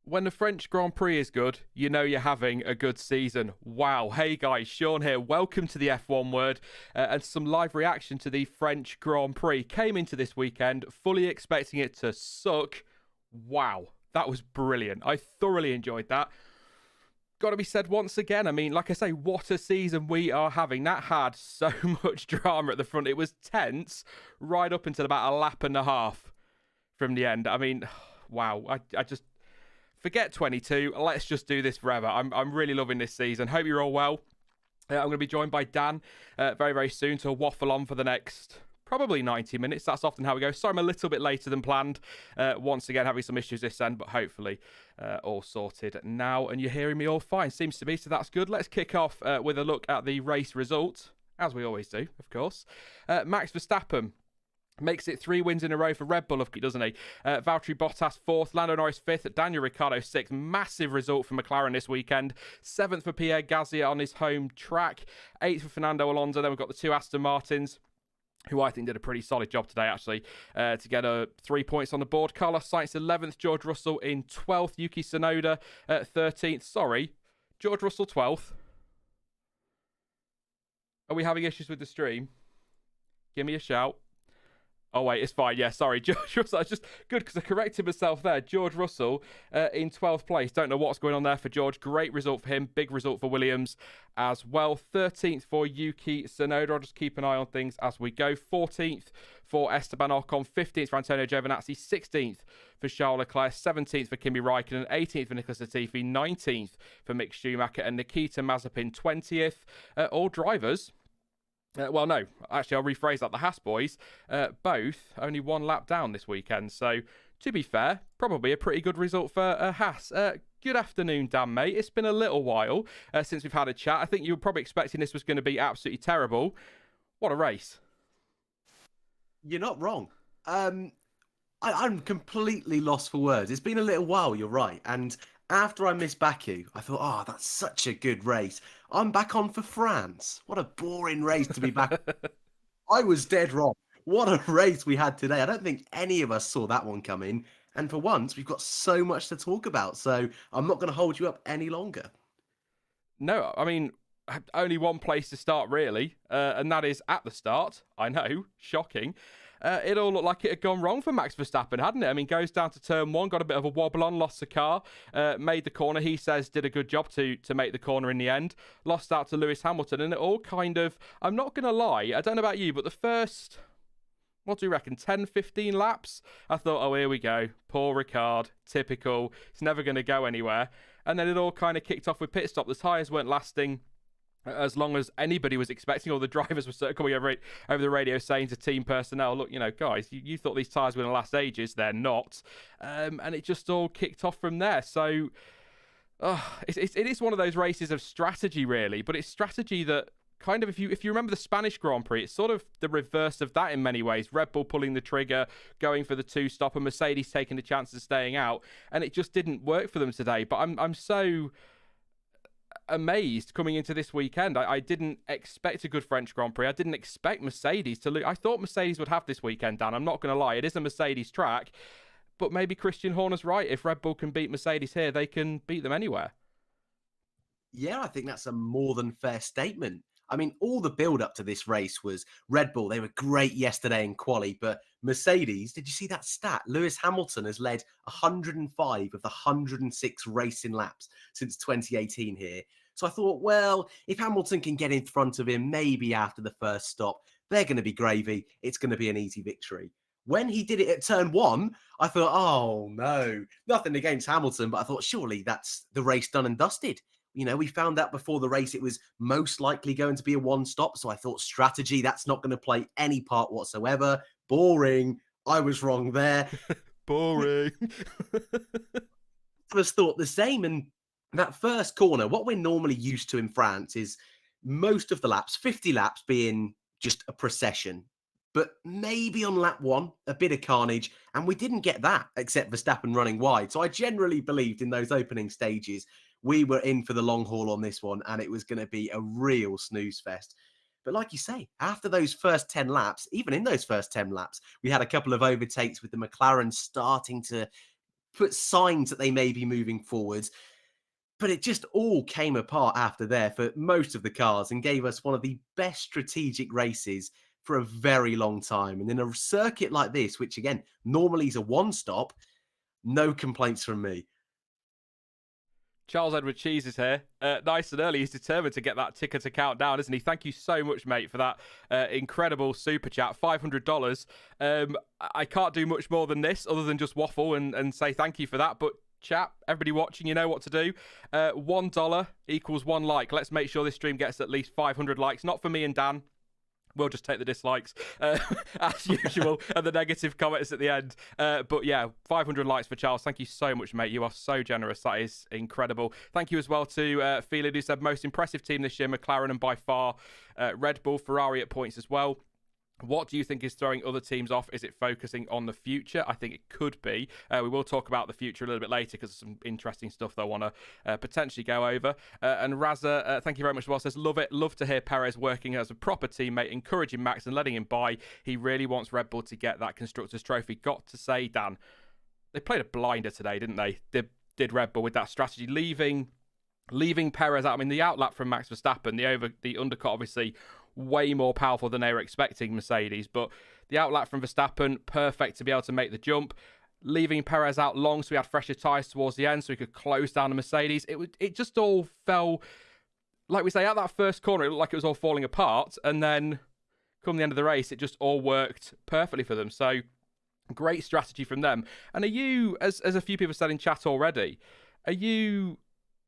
When the French Grand Prix is good, you know you're having a good season. Wow. Hey guys, Sean here. Welcome to the F1 Word and some live reaction to the French Grand Prix. Came into this weekend fully expecting it to suck. Wow, that was brilliant. I thoroughly enjoyed that. Got to be said once again, I mean, like I say, what a season we are having. That had so much drama at the front. It was tense right up until about a lap and a half from the end. I mean, wow. I just... Forget 22. Let's just do this forever. I'm really loving this season. Hope you're all well. I'm going to be joined by Dan very, very soon to waffle on for the next probably 90 minutes. That's often how we go. Sorry, I'm a little bit later than planned. Once again, having some issues this end, but hopefully all sorted now. And you're hearing me all fine. Seems to be, so that's good. Let's kick off with a look at the race result, as we always do, of course. Max Verstappen Makes it 3 wins in a row for Red Bull, doesn't he? Valtteri Bottas 4th, Lando Norris 5th, Daniel Ricciardo 6th. Massive result for McLaren this weekend. 7th for Pierre Gasly on his home track. 8th for Fernando Alonso. Then we've got the 2 Aston Martins, who I think did a pretty solid job today, actually, to get 3 points on the board. Carlos Sainz 11th, George Russell in 12th, Yuki Tsunoda 13th. Sorry, George Russell 12th. Are we having issues with the stream? Give me a shout. Oh, wait, it's fine. Yeah, sorry. George Russell, it's just good because I corrected myself there. George Russell in 12th place. Don't know what's going on there for George. Great result for him. Big result for Williams as well. 13th for Yuki Tsunoda. I'll just keep an eye on things as we go. 14th for Esteban Ocon. 15th for Antonio Giovinazzi. 16th for Charles Leclerc. 17th for Kimi Raikkonen. 18th for Nicholas Latifi. 19th for Mick Schumacher. And Nikita Mazepin 20th. All drivers... well, no, actually, I'll rephrase that. The Haas boys, both only 1 lap down this weekend. So, to be fair, probably a pretty good result for Haas. Good afternoon, Dan, mate. It's been a little while since we've had a chat. I think you were probably expecting this was going to be absolutely terrible. What a race. You're not wrong. I'm completely lost for words. It's been a little while, you're right. And after I missed Baku, I thought, oh, that's such a good race. I'm back on for France. What a boring race to be back. I was dead wrong. What a race we had today. I don't think any of us saw that one coming. And for once, we've got so much to talk about. So I'm not going to hold you up any longer. No, I mean, only one place to start, really. And that is at the start. I know, shocking. It all looked like it had gone wrong for Max Verstappen, hadn't it? I mean, goes down to turn 1, got a bit of a wobble on, lost the car, made the corner. He says did a good job to make the corner in the end. Lost out to Lewis Hamilton, and it all kind of, I'm not going to lie, I don't know about you, but the first, what do you reckon, 10, 15 laps? I thought, oh, here we go. Paul Ricard, typical. It's never going to go anywhere. And then it all kind of kicked off with pit stop. The tyres weren't lasting as long as anybody was expecting, or the drivers were sort of coming over the radio saying to team personnel, look, you know, guys, you thought these tyres were going to last ages. They're not. And it just all kicked off from there. So it is one of those races of strategy, really, but it's strategy that kind of, if you remember the Spanish Grand Prix, it's sort of the reverse of that in many ways. Red Bull pulling the trigger, going for the 2-stop, and Mercedes taking the chances of staying out, and it just didn't work for them today. But I'm so amazed coming into this weekend. I didn't expect a good French Grand Prix. I didn't expect Mercedes to lose. I thought Mercedes would have this weekend, Dan. I'm not going to lie. It is a Mercedes track, but maybe Christian Horner's right. If Red Bull can beat Mercedes here, they can beat them anywhere. Yeah, I think that's a more than fair statement. I mean, all the build up to this race was Red Bull. They were great yesterday in quali, but Mercedes, did you see that stat? Lewis Hamilton has led 105 of the 106 racing laps since 2018 here. So I thought, well, if Hamilton can get in front of him, maybe after the first stop, they're going to be gravy. It's going to be an easy victory. When he did it at turn 1, I thought, oh no, nothing against Hamilton, but I thought, surely that's the race done and dusted. You know, we found out before the race it was most likely going to be a 1-stop. So I thought strategy, that's not going to play any part whatsoever. Boring. I was wrong there. Boring. I just thought the same. And that first corner, what we're normally used to in France is most of the laps, 50 laps being just a procession. But maybe on lap 1, a bit of carnage. And we didn't get that, except Verstappen running wide. So I generally believed in those opening stages, we were in for the long haul on this one, and it was going to be a real snooze fest. But like you say, after those first 10 laps, even in those first 10 laps, we had a couple of overtakes with the McLaren starting to put signs that they may be moving forwards. But it just all came apart after there for most of the cars and gave us one of the best strategic races for a very long time. And in a circuit like this, which again, normally is a 1-stop, no complaints from me. Charles Edward Cheese is here. Nice and early. He's determined to get that ticker to count down, isn't he? Thank you so much, mate, for that incredible super chat. $500. I can't do much more than this other than just waffle and say thank you for that. But chat, everybody watching, you know what to do. $1 equals 1 like. Let's make sure this stream gets at least 500 likes. Not for me and Dan. We'll just take the dislikes as usual and the negative comments at the end. But yeah, 500 likes for Charles. Thank you so much, mate. You are so generous. That is incredible. Thank you as well to Felix, who said most impressive team this year, McLaren, and by far Red Bull, Ferrari at points as well. What do you think is throwing other teams off? Is it focusing on the future? I think it could be. We will talk about the future a little bit later because there's some interesting stuff that I want to potentially go over. And Raza, thank you very much as well, says, love it. Love to hear Perez working as a proper teammate, encouraging Max and letting him by. He really wants Red Bull to get that Constructors' Trophy. Got to say, Dan, they played a blinder today, didn't they? Did Red Bull with that strategy, leaving Perez out. I mean, the outlap from Max Verstappen, the undercut, obviously way more powerful than they were expecting, Mercedes, but the outlap from Verstappen, perfect to be able to make the jump, leaving Perez out long so he had fresher tyres towards the end so he could close down the Mercedes. It just all fell, like we say, at that first corner, it looked like it was all falling apart, and then come the end of the race, it just all worked perfectly for them. So great strategy from them. And are you, as a few people said in chat already, are you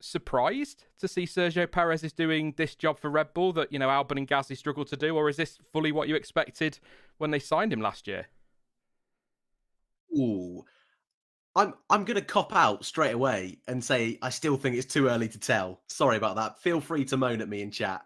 surprised to see Sergio Perez is doing this job for Red Bull that, you know, Albon and Gasly struggled to do, or is this fully what you expected when they signed him last year? Ooh, I'm going to cop out straight away and say I still think it's too early to tell. Sorry about that. Feel free to moan at me in chat.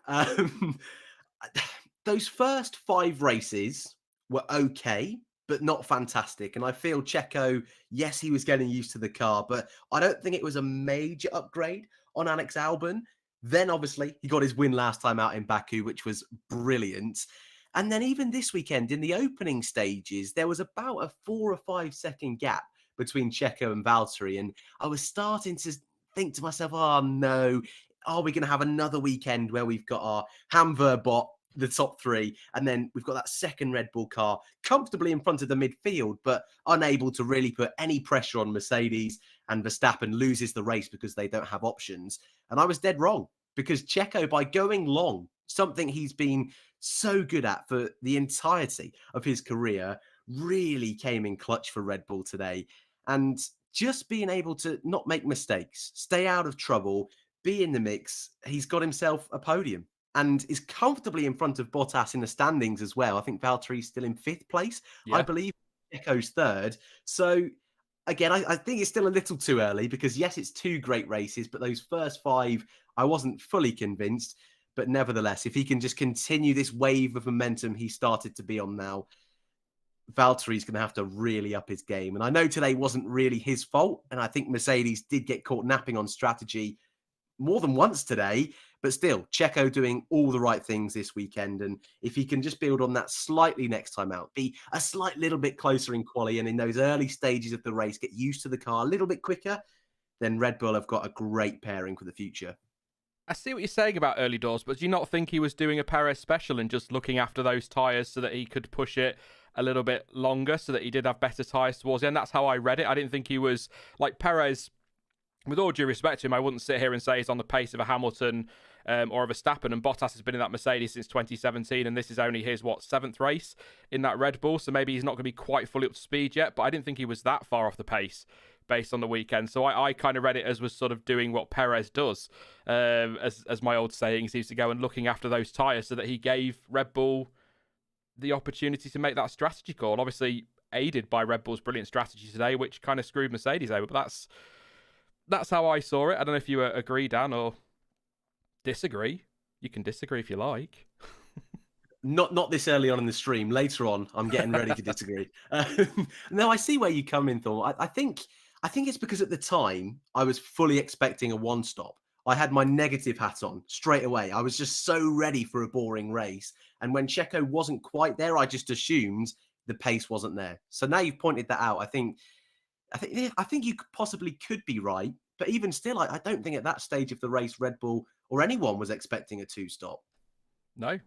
Those first 5 races were okay, but not fantastic. And I feel Checo, yes, he was getting used to the car, but I don't think it was a major upgrade on Alex Albon. Then obviously he got his win last time out in Baku, which was brilliant. And then even this weekend in the opening stages, there was about a 4 or 5 second gap between Checo and Valtteri. And I was starting to think to myself, oh no, are we going to have another weekend where we've got our Hamver bot, the top 3, and then we've got that second Red Bull car comfortably in front of the midfield, but unable to really put any pressure on Mercedes, and Verstappen loses the race because they don't have options. And I was dead wrong, because Checo, by going long, something he's been so good at for the entirety of his career, really came in clutch for Red Bull today. And just being able to not make mistakes, stay out of trouble, be in the mix, he's got himself a podium and is comfortably in front of Bottas in the standings as well. I think Valtteri's still in 5th place. Yeah. I believe Checo's 3rd. So again, I think it's still a little too early because yes, it's 2 great races, but those first 5, I wasn't fully convinced. But nevertheless, if he can just continue this wave of momentum he started to be on now, Valtteri's going to have to really up his game. And I know today wasn't really his fault. And I think Mercedes did get caught napping on strategy more than once today. But still, Checo doing all the right things this weekend. And if he can just build on that slightly next time out, be a slight little bit closer in quali and in those early stages of the race, get used to the car a little bit quicker, then Red Bull have got a great pairing for the future. I see what you're saying about early doors, but do you not think he was doing a Perez special and just looking after those tyres so that he could push it a little bit longer so that he did have better tyres towards the end? That's how I read it. I didn't think he was, like, Perez, with all due respect to him, I wouldn't sit here and say he's on the pace of a Hamilton or of a Verstappen, and Bottas has been in that Mercedes since 2017, and this is only his, 7th race in that Red Bull, so maybe he's not going to be quite fully up to speed yet, but I didn't think he was that far off the pace based on the weekend. So I kind of read it as was sort of doing what Perez does, as my old saying seems to go, and looking after those tyres so that he gave Red Bull the opportunity to make that strategy call. Obviously aided by Red Bull's brilliant strategy today, which kind of screwed Mercedes over, but that's how I saw it. I don't know if you agree, Dan, or disagree. You can disagree if you like. Not this early on in the stream. Later on, I'm getting ready to disagree. No, I see where you come in, Thor. I think it's because at the time I was fully expecting a 1-stop. I had my negative hat on straight away. I was just so ready for a boring race. And when Checo wasn't quite there, I just assumed the pace wasn't there. So now you've pointed that out. I think you possibly could be right. But even still, I don't think at that stage of the race, Red Bull or anyone was expecting a 2-stop. No.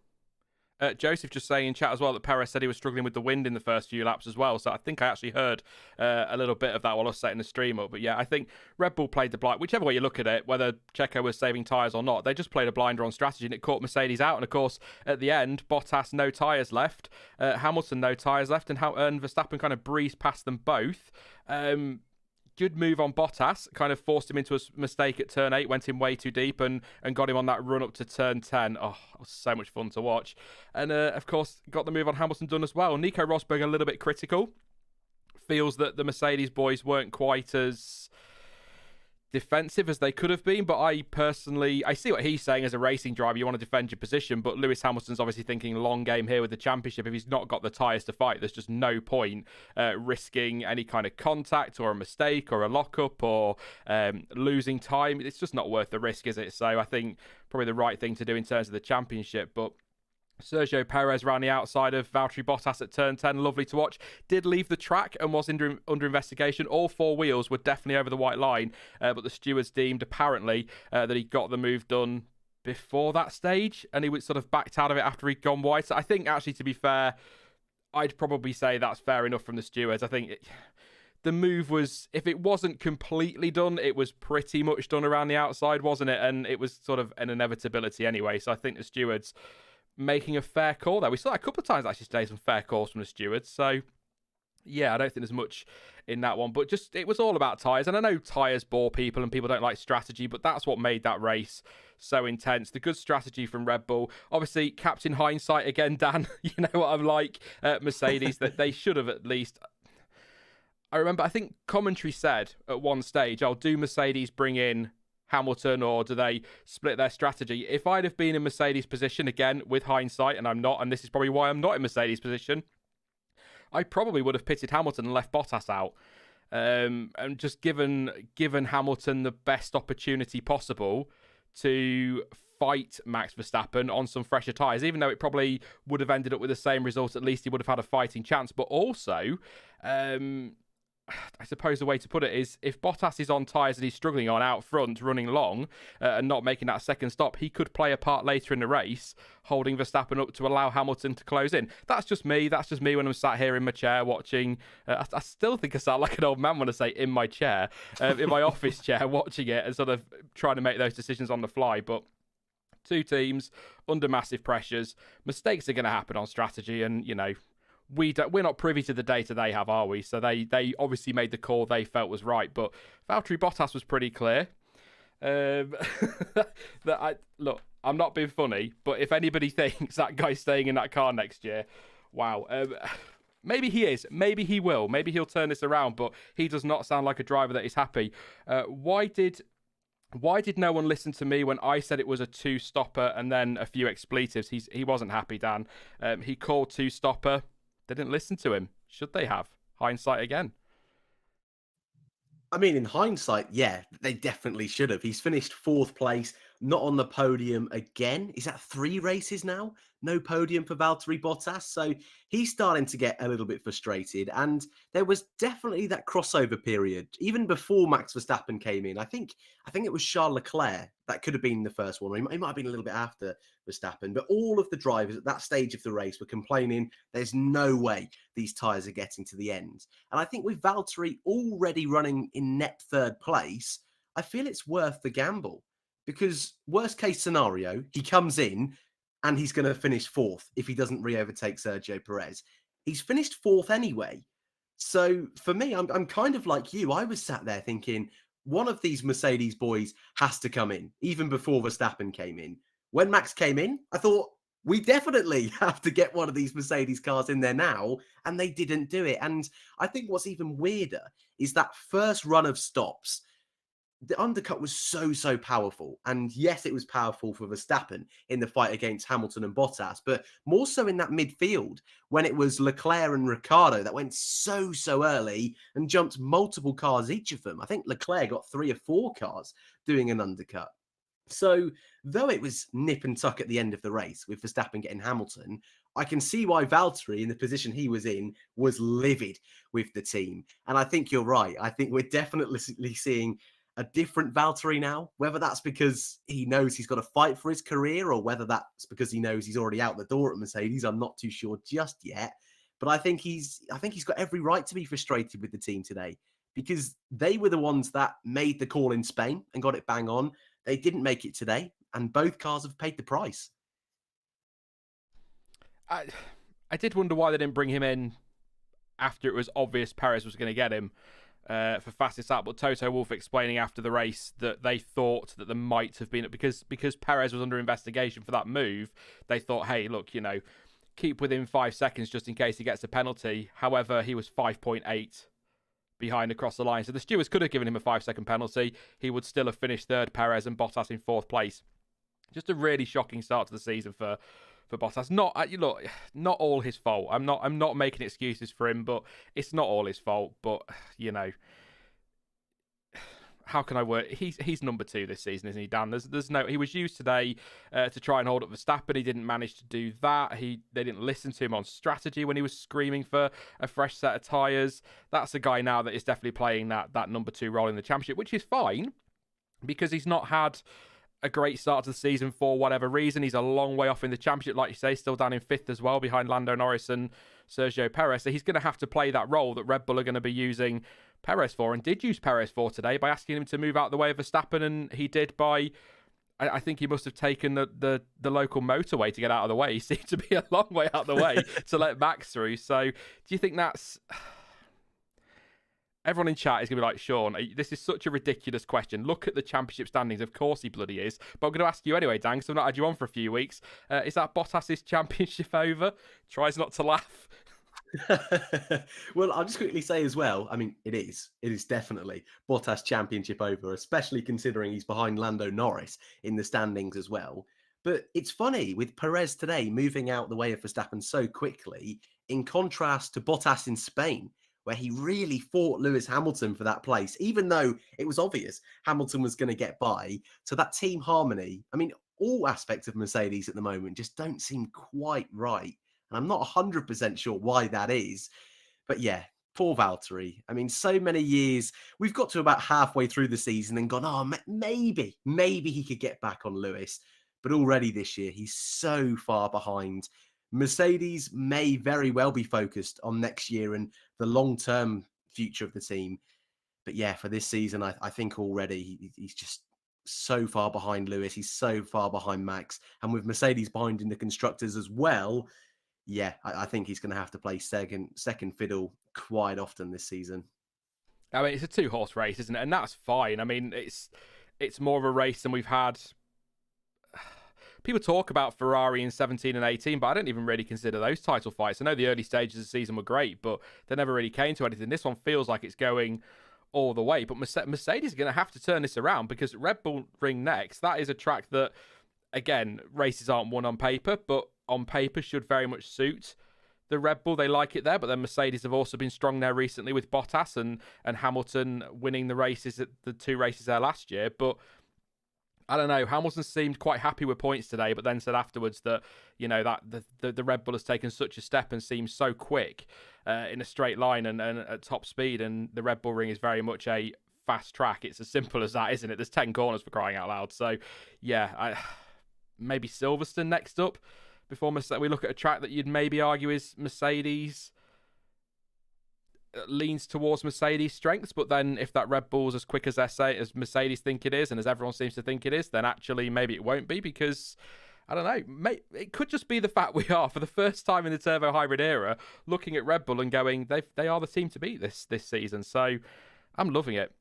Joseph just saying in chat as well that Perez said he was struggling with the wind in the first few laps as well. So I think I actually heard a little bit of that while I was setting the stream up. But yeah, I think Red Bull played the blind. Whichever way you look at it, whether Checo was saving tyres or not, they just played a blinder on strategy and it caught Mercedes out. And of course, at the end, Bottas no tyres left, Hamilton no tyres left, and Verstappen kind of breezed past them both. Good move on Bottas, kind of forced him into a mistake at turn 8, went in way too deep and got him on that run up to turn 10. Oh, it was so much fun to watch. And of course, got the move on Hamilton done as well. Nico Rosberg a little bit critical. Feels that the Mercedes boys weren't quite as defensive as they could have been, but I see what he's saying. As a racing driver, you want to defend your position, but Lewis Hamilton's obviously thinking long game here with the championship. If he's not got the tyres to fight, there's just no point risking any kind of contact or a mistake or a lockup or losing time. It's just not worth the risk, is it? So I think probably the right thing to do in terms of the championship. But Sergio Perez ran the outside of Valtteri Bottas at turn 10. Lovely to watch. Did leave the track and was under investigation. All four wheels were definitely over the white line, but the stewards deemed apparently that he got the move done before that stage, and he was sort of backed out of it after he'd gone wide. So I think, actually, to be fair, I'd probably say that's fair enough from the stewards. I think the move was, if it wasn't completely done, it was pretty much done around the outside, wasn't it? And it was sort of an inevitability anyway. So I think the stewards making a fair call there. We saw that a couple of times actually today, some fair calls from the stewards. So yeah, I don't think there's much in that one, but just, it was all about tyres. And I know tyres bore people and people don't like strategy, but that's what made that race so intense. The good strategy from Red Bull, obviously Captain Hindsight again, Dan. You know what I'm like, Mercedes, that they should have at least, I remember, I think commentary said at one stage, do Mercedes bring in Hamilton, or do they split their strategy? If I'd have been in Mercedes' position, again, with hindsight, and I'm not, and this is probably why I'm not in Mercedes' position, I probably would have pitted Hamilton and left Bottas out, and just given Hamilton the best opportunity possible to fight Max Verstappen on some fresher tyres, even though it probably would have ended up with the same result. At least he would have had a fighting chance. But also, I suppose the way to put it is, if Bottas is on tyres that he's struggling on out front, running long, and not making that second stop, he could play a part later in the race, holding Verstappen up to allow Hamilton to close in. That's just me. That's just me when I'm sat here in my chair watching. I still think I sound like an old man when I say in my chair, in my office chair, watching it and sort of trying to make those decisions on the fly. But two teams under massive pressures. Mistakes are going to happen on strategy, and, you know, we're not privy to the data they have, are we? So they obviously made the call they felt was right. But Valtteri Bottas was pretty clear. Look, I'm not being funny, but if anybody thinks that guy's staying in that car next year, wow. Maybe he is. Maybe he will. Maybe he'll turn this around. But he does not sound like a driver that is happy. Why did no one listen to me when I said it was a two-stopper and then a few expletives? He wasn't happy, Dan. He called two-stopper. They didn't listen to him. Should they have? Hindsight again. I mean, in hindsight, yeah, they definitely should have. He's finished fourth place, not on the podium again. Is that 3 races now? No podium for Valtteri Bottas. So he's starting to get a little bit frustrated. And there was definitely that crossover period, even before Max Verstappen came in. I think it was Charles Leclerc that could have been the first one. He might have been a little bit after Verstappen. But all of the drivers at that stage of the race were complaining, there's no way these tyres are getting to the end. And I think with Valtteri already running in net third place, I feel it's worth the gamble. Because worst case scenario, he comes in and he's going to finish fourth if he doesn't re-overtake Sergio Perez. He's finished fourth anyway. So for me, I'm kind of like you. I was sat there thinking, one of these Mercedes boys has to come in, even before Verstappen came in. When Max came in, I thought, we definitely have to get one of these Mercedes cars in there now, and they didn't do it. And I think what's even weirder is that first run of stops, the undercut was so powerful. And yes, it was powerful for Verstappen in the fight against Hamilton and Bottas, but more so in that midfield when it was Leclerc and Ricciardo that went so early and jumped multiple cars, each of them. I think Leclerc got 3 or 4 cars doing an undercut. So though it was nip and tuck at the end of the race with Verstappen getting Hamilton, I can see why Valtteri, in the position he was in, was livid with the team. And I think you're right. I think we're definitely seeing a different Valtteri now, whether that's because he knows he's got to fight for his career or whether that's because he knows he's already out the door at Mercedes. I'm not too sure just yet, but I think he's got every right to be frustrated with the team today, because they were the ones that made the call in Spain and got it bang on. They didn't make it today, and both cars have paid the price. I did wonder why they didn't bring him in after it was obvious Perez was going to get him for fastest lap, but Toto Wolff explaining after the race that they thought that there might have been, because Perez was under investigation for that move, they thought, hey, look, you know, keep within 5 seconds just in case he gets a penalty. However, he was 5.8 behind across the line. So the stewards could have given him a 5-second penalty. He would still have finished third, Perez, and Bottas in fourth place. Just a really shocking start to the season for Bottas. Not all his fault. I'm not making excuses for him, but it's not all his fault. But how can I work? He's number 2 this season, isn't he, Dan? He was used today to try and hold up Verstappen. He didn't manage to do that. They didn't listen to him on strategy when he was screaming for a fresh set of tyres. That's a guy now that is definitely playing that number 2 role in the championship, which is fine because he's not had a great start to the season for whatever reason. He's a long way off in the championship, like you say, still down in 5th as well, behind Lando Norris and Sergio Perez. So he's going to have to play that role that Red Bull are going to be using Perez for, and did use Perez for today by asking him to move out the way of Verstappen, and he did by, I think he must have taken the local motorway to get out of the way. He seemed to be a long way out of the way to let Max through. So do you think that's... Everyone in chat is going to be like, Sean, this is such a ridiculous question. Look at the championship standings. Of course he bloody is. But I'm going to ask you anyway, Dan, because I've not had you on for a few weeks. Is that Bottas's championship over? Tries not to laugh. Well, I'll just quickly say as well, I mean, it is definitely Bottas championship over, especially considering he's behind Lando Norris in the standings as well. But it's funny with Perez today moving out the way of Verstappen so quickly, in contrast to Bottas in Spain, where he really fought Lewis Hamilton for that place, even though it was obvious Hamilton was going to get by. So that team harmony, I mean, all aspects of Mercedes at the moment just don't seem quite right. And I'm not 100% sure why that is. But yeah, poor Valtteri. I mean, so many years. We've got to about halfway through the season and gone, oh, maybe he could get back on Lewis. But already this year, he's so far behind. Mercedes may very well be focused on next year and the long-term future of the team. But yeah, for this season, I think already he's just so far behind Lewis. He's so far behind Max. And with Mercedes behind in the constructors as well, yeah, I think he's going to have to play second fiddle quite often this season. I mean, it's a 2-horse race, isn't it? And that's fine. I mean, it's more of a race than we've had. People talk about Ferrari in 17 and 18, but I don't even really consider those title fights. I know the early stages of the season were great, but they never really came to anything. This one feels like it's going all the way. But Mercedes is going to have to turn this around because Red Bull Ring next, that is a track that, again, races aren't won on paper, but on paper should very much suit the Red Bull. They like it there, but then Mercedes have also been strong there recently with Bottas and Hamilton winning the races at the 2 races there last year. But I don't know. Hamilton seemed quite happy with points today, but then said afterwards that, that the Red Bull has taken such a step and seems so quick in a straight line and at top speed. And the Red Bull Ring is very much a fast track. It's as simple as that, isn't it? There's 10 corners for crying out loud. So, yeah, maybe Silverstone next up before we look at a track that you'd maybe argue is Mercedes leans towards Mercedes' strengths, but then if that Red Bull's as quick as as Mercedes think it is, and as everyone seems to think it is, then actually maybe it won't be, because I don't know, it could just be the fact we are, for the first time in the turbo hybrid era, looking at Red Bull and going, they are the team to beat this season. So I'm loving it.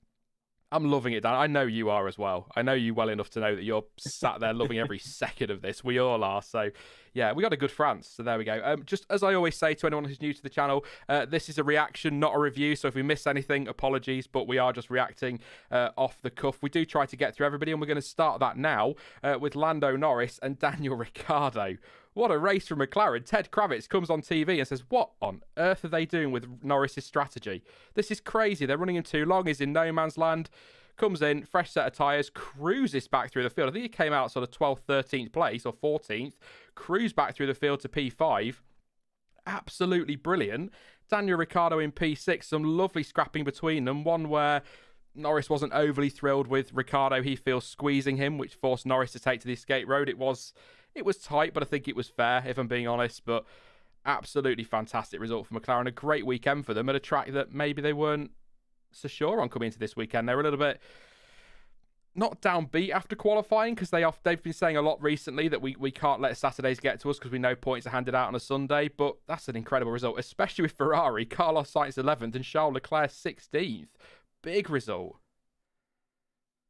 I'm loving it, Dan. I know you are as well. I know you well enough to know that you're sat there loving every second of this. We all are. So, yeah, we got a good France. So there we go. Just as I always say to anyone who's new to the channel, this is a reaction, not a review. So if we miss anything, apologies. But we are just reacting off the cuff. We do try to get through everybody, and we're going to start that now with Lando Norris and Daniel Ricciardo. What a race from McLaren. Ted Kravitz comes on TV and says, what on earth are they doing with Norris's strategy? This is crazy. They're running him too long. He's in no man's land. Comes in, fresh set of tyres, cruises back through the field. I think he came out sort of 12th, 13th place or 14th. Cruised back through the field to P5. Absolutely brilliant. Daniel Ricciardo in P6. Some lovely scrapping between them. One where Norris wasn't overly thrilled with Ricciardo. He feels squeezing him, which forced Norris to take to the escape road. It was tight, but I think it was fair, if I'm being honest. But absolutely fantastic result for McLaren. A great weekend for them at a track that maybe they weren't so sure on coming into this weekend. They were a little bit not downbeat after qualifying, because they've been saying a lot recently that we can't let Saturdays get to us because we know points are handed out on a Sunday. But that's an incredible result, especially with Ferrari. Carlos Sainz 11th and Charles Leclerc 16th. Big result.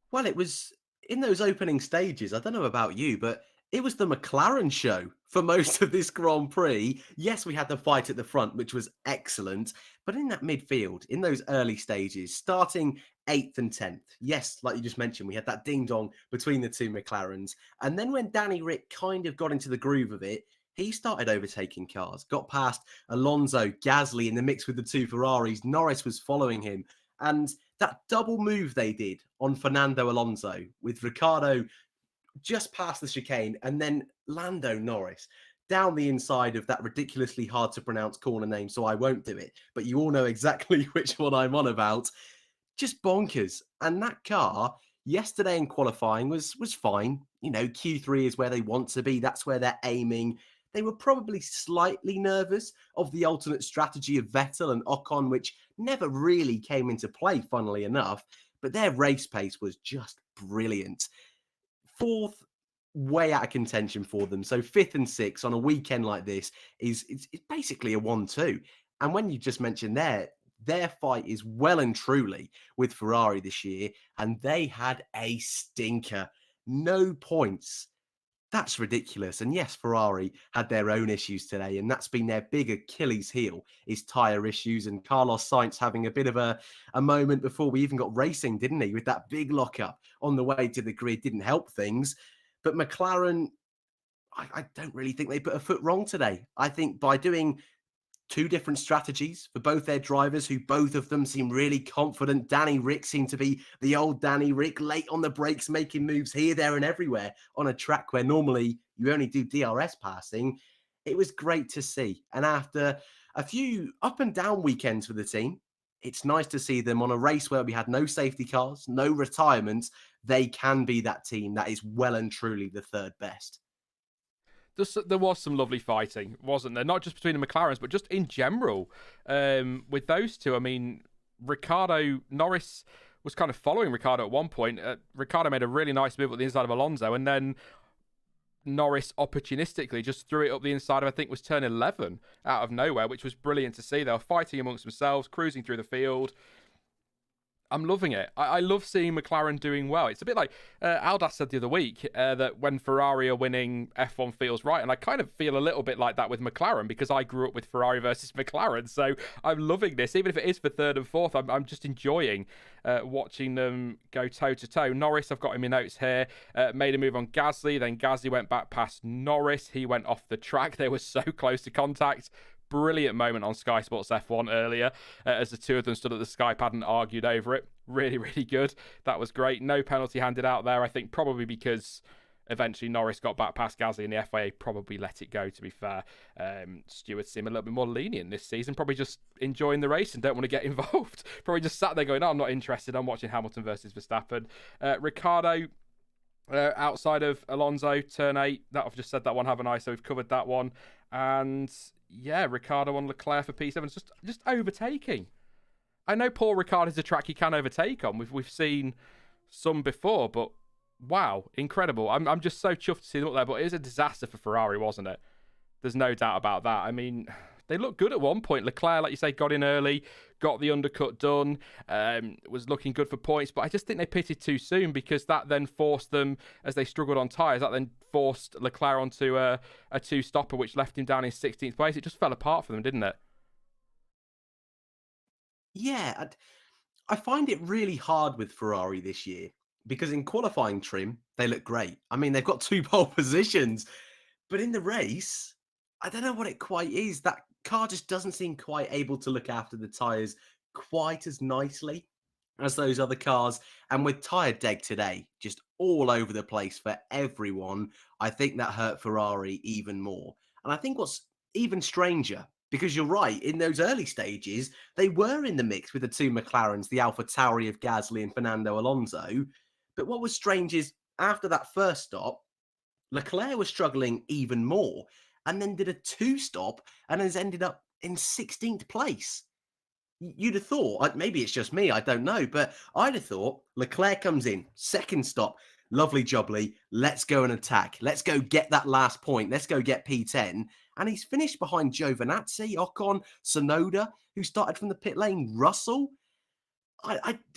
Well, it was in those opening stages. I don't know about you, but It was the McLaren show for most of this Grand Prix. Yes, we had the fight at the front, which was excellent. But in that midfield, in those early stages, starting 8th and 10th, yes, like you just mentioned, we had that ding dong between the two McLarens. And then when Danny Rick kind of got into the groove of it, he started overtaking cars, got past Alonso, Gasly in the mix with the two Ferraris. Norris was following him. And that double move they did on Fernando Alonso with Ricciardo just past the chicane, and then Lando Norris down the inside of that ridiculously hard to pronounce corner name, so I won't do it. But you all know exactly which one I'm on about. Just bonkers. And that car yesterday in qualifying was fine. You know, Q3 is where they want to be. That's where they're aiming. They were probably slightly nervous of the alternate strategy of Vettel and Ocon, which never really came into play, funnily enough. But their race pace was just brilliant. Fourth, way out of contention for them. So fifth and sixth on a weekend like this is it's basically a 1-2. And when you just mentioned their fight is well and truly with Ferrari this year, and they had a stinker. No points. That's ridiculous. And yes, Ferrari had their own issues today, and that's been their big Achilles heel is tyre issues. And Carlos Sainz having a bit of a moment before we even got racing, didn't he? With that big lockup on the way to the grid, didn't help things. But McLaren, I don't really think they put a foot wrong today. I think by doing two different strategies for both their drivers, who both of them seem really confident. Danny Rick seemed to be the old Danny Rick, late on the brakes, making moves here, there, and everywhere on a track where normally you only do DRS passing. It was great to see. And after a few up and down weekends for the team, it's nice to see them on a race where we had no safety cars, no retirements. They can be that team that is well and truly the third best. There was some lovely fighting, wasn't there? Not just between the McLarens, but just in general with those two. I mean, Norris was kind of following Ricciardo at one point. Ricciardo made a really nice move at the inside of Alonso, and then Norris opportunistically just threw it up the inside of, I think, was turn 11 out of nowhere, which was brilliant to see. They were fighting amongst themselves, cruising through the field. I'm loving it. I love seeing McLaren doing well. It's a bit like Aldas said the other week that when Ferrari are winning, F1 feels right. And I kind of feel a little bit like that with McLaren because I grew up with Ferrari versus McLaren. So I'm loving this. Even if it is for third and fourth, I'm just enjoying watching them go toe-to-toe. Norris, I've got in my notes here, made a move on Gasly. Then Gasly went back past Norris. He went off the track. They were so close to contact. Brilliant moment on Sky Sports F1 earlier as the two of them stood at the Sky pad and argued over it. Really, really good. That was great. No penalty handed out there, I think probably because eventually Norris got back past Gasly and the FIA probably let it go, to be fair. Stewards seem a little bit more lenient this season, probably just enjoying the race and don't want to get involved. Probably just sat there going, I'm not interested. I'm watching Hamilton versus Verstappen. Ricciardo, outside of Alonso, turn 8. That I've just said that one, haven't I? So we've covered that one. And yeah, Ricciardo on Leclerc for P7, just overtaking. I know Paul Ricard is a track he can overtake on. We've seen some before, but wow, incredible. I'm just so chuffed to see them up there, but it was a disaster for Ferrari, wasn't it? There's no doubt about that. I mean, they looked good at one point. Leclerc, like you say, got in early, got the undercut done, was looking good for points, but I just think they pitted too soon because that then forced them, as they struggled on tyres, that then forced Leclerc onto a two-stopper, which left him down in 16th place. It just fell apart for them, didn't it? Yeah, I find it really hard with Ferrari this year because in qualifying trim, they look great. I mean, they've got 2 pole positions, but in the race, I don't know what it quite is. That car just doesn't seem quite able to look after the tyres quite as nicely as those other cars. And with tyre deg today, just all over the place for everyone, I think that hurt Ferrari even more. And I think what's even stranger, because you're right, in those early stages, they were in the mix with the two McLarens, the AlphaTauri of Gasly and Fernando Alonso. But what was strange is after that first stop, Leclerc was struggling even more and then did a 2-stop and has ended up in 16th place. You'd have thought, maybe it's just me, I don't know, but I'd have thought Leclerc comes in, second stop, lovely jubbly, let's go and attack. Let's go get that last point. Let's go get P10. And he's finished behind Giovinazzi, Ocon, Tsunoda, who started from the pit lane, Russell.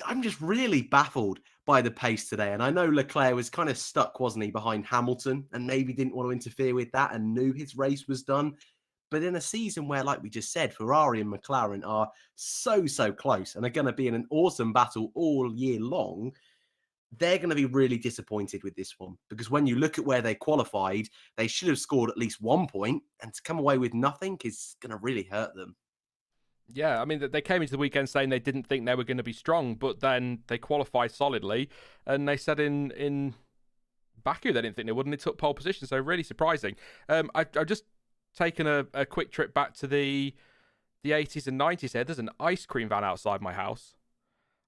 I'm just really baffled by the pace today. And I know Leclerc was kind of stuck, wasn't he, behind Hamilton, and maybe didn't want to interfere with that and knew his race was done. But in a season where, like we just said, Ferrari and McLaren are so close and are going to be in an awesome battle all year long, they're going to be really disappointed with this one, because when you look at where they qualified, they should have scored at least 1 point, and to come away with nothing is going to really hurt them. Yeah, I mean, they came into the weekend saying they didn't think they were going to be strong, but then they qualified solidly, and they said in Baku they didn't think they would, and they took pole position, so really surprising. I've just taken a quick trip back to the 80s and 90s here. There's an ice cream van outside my house.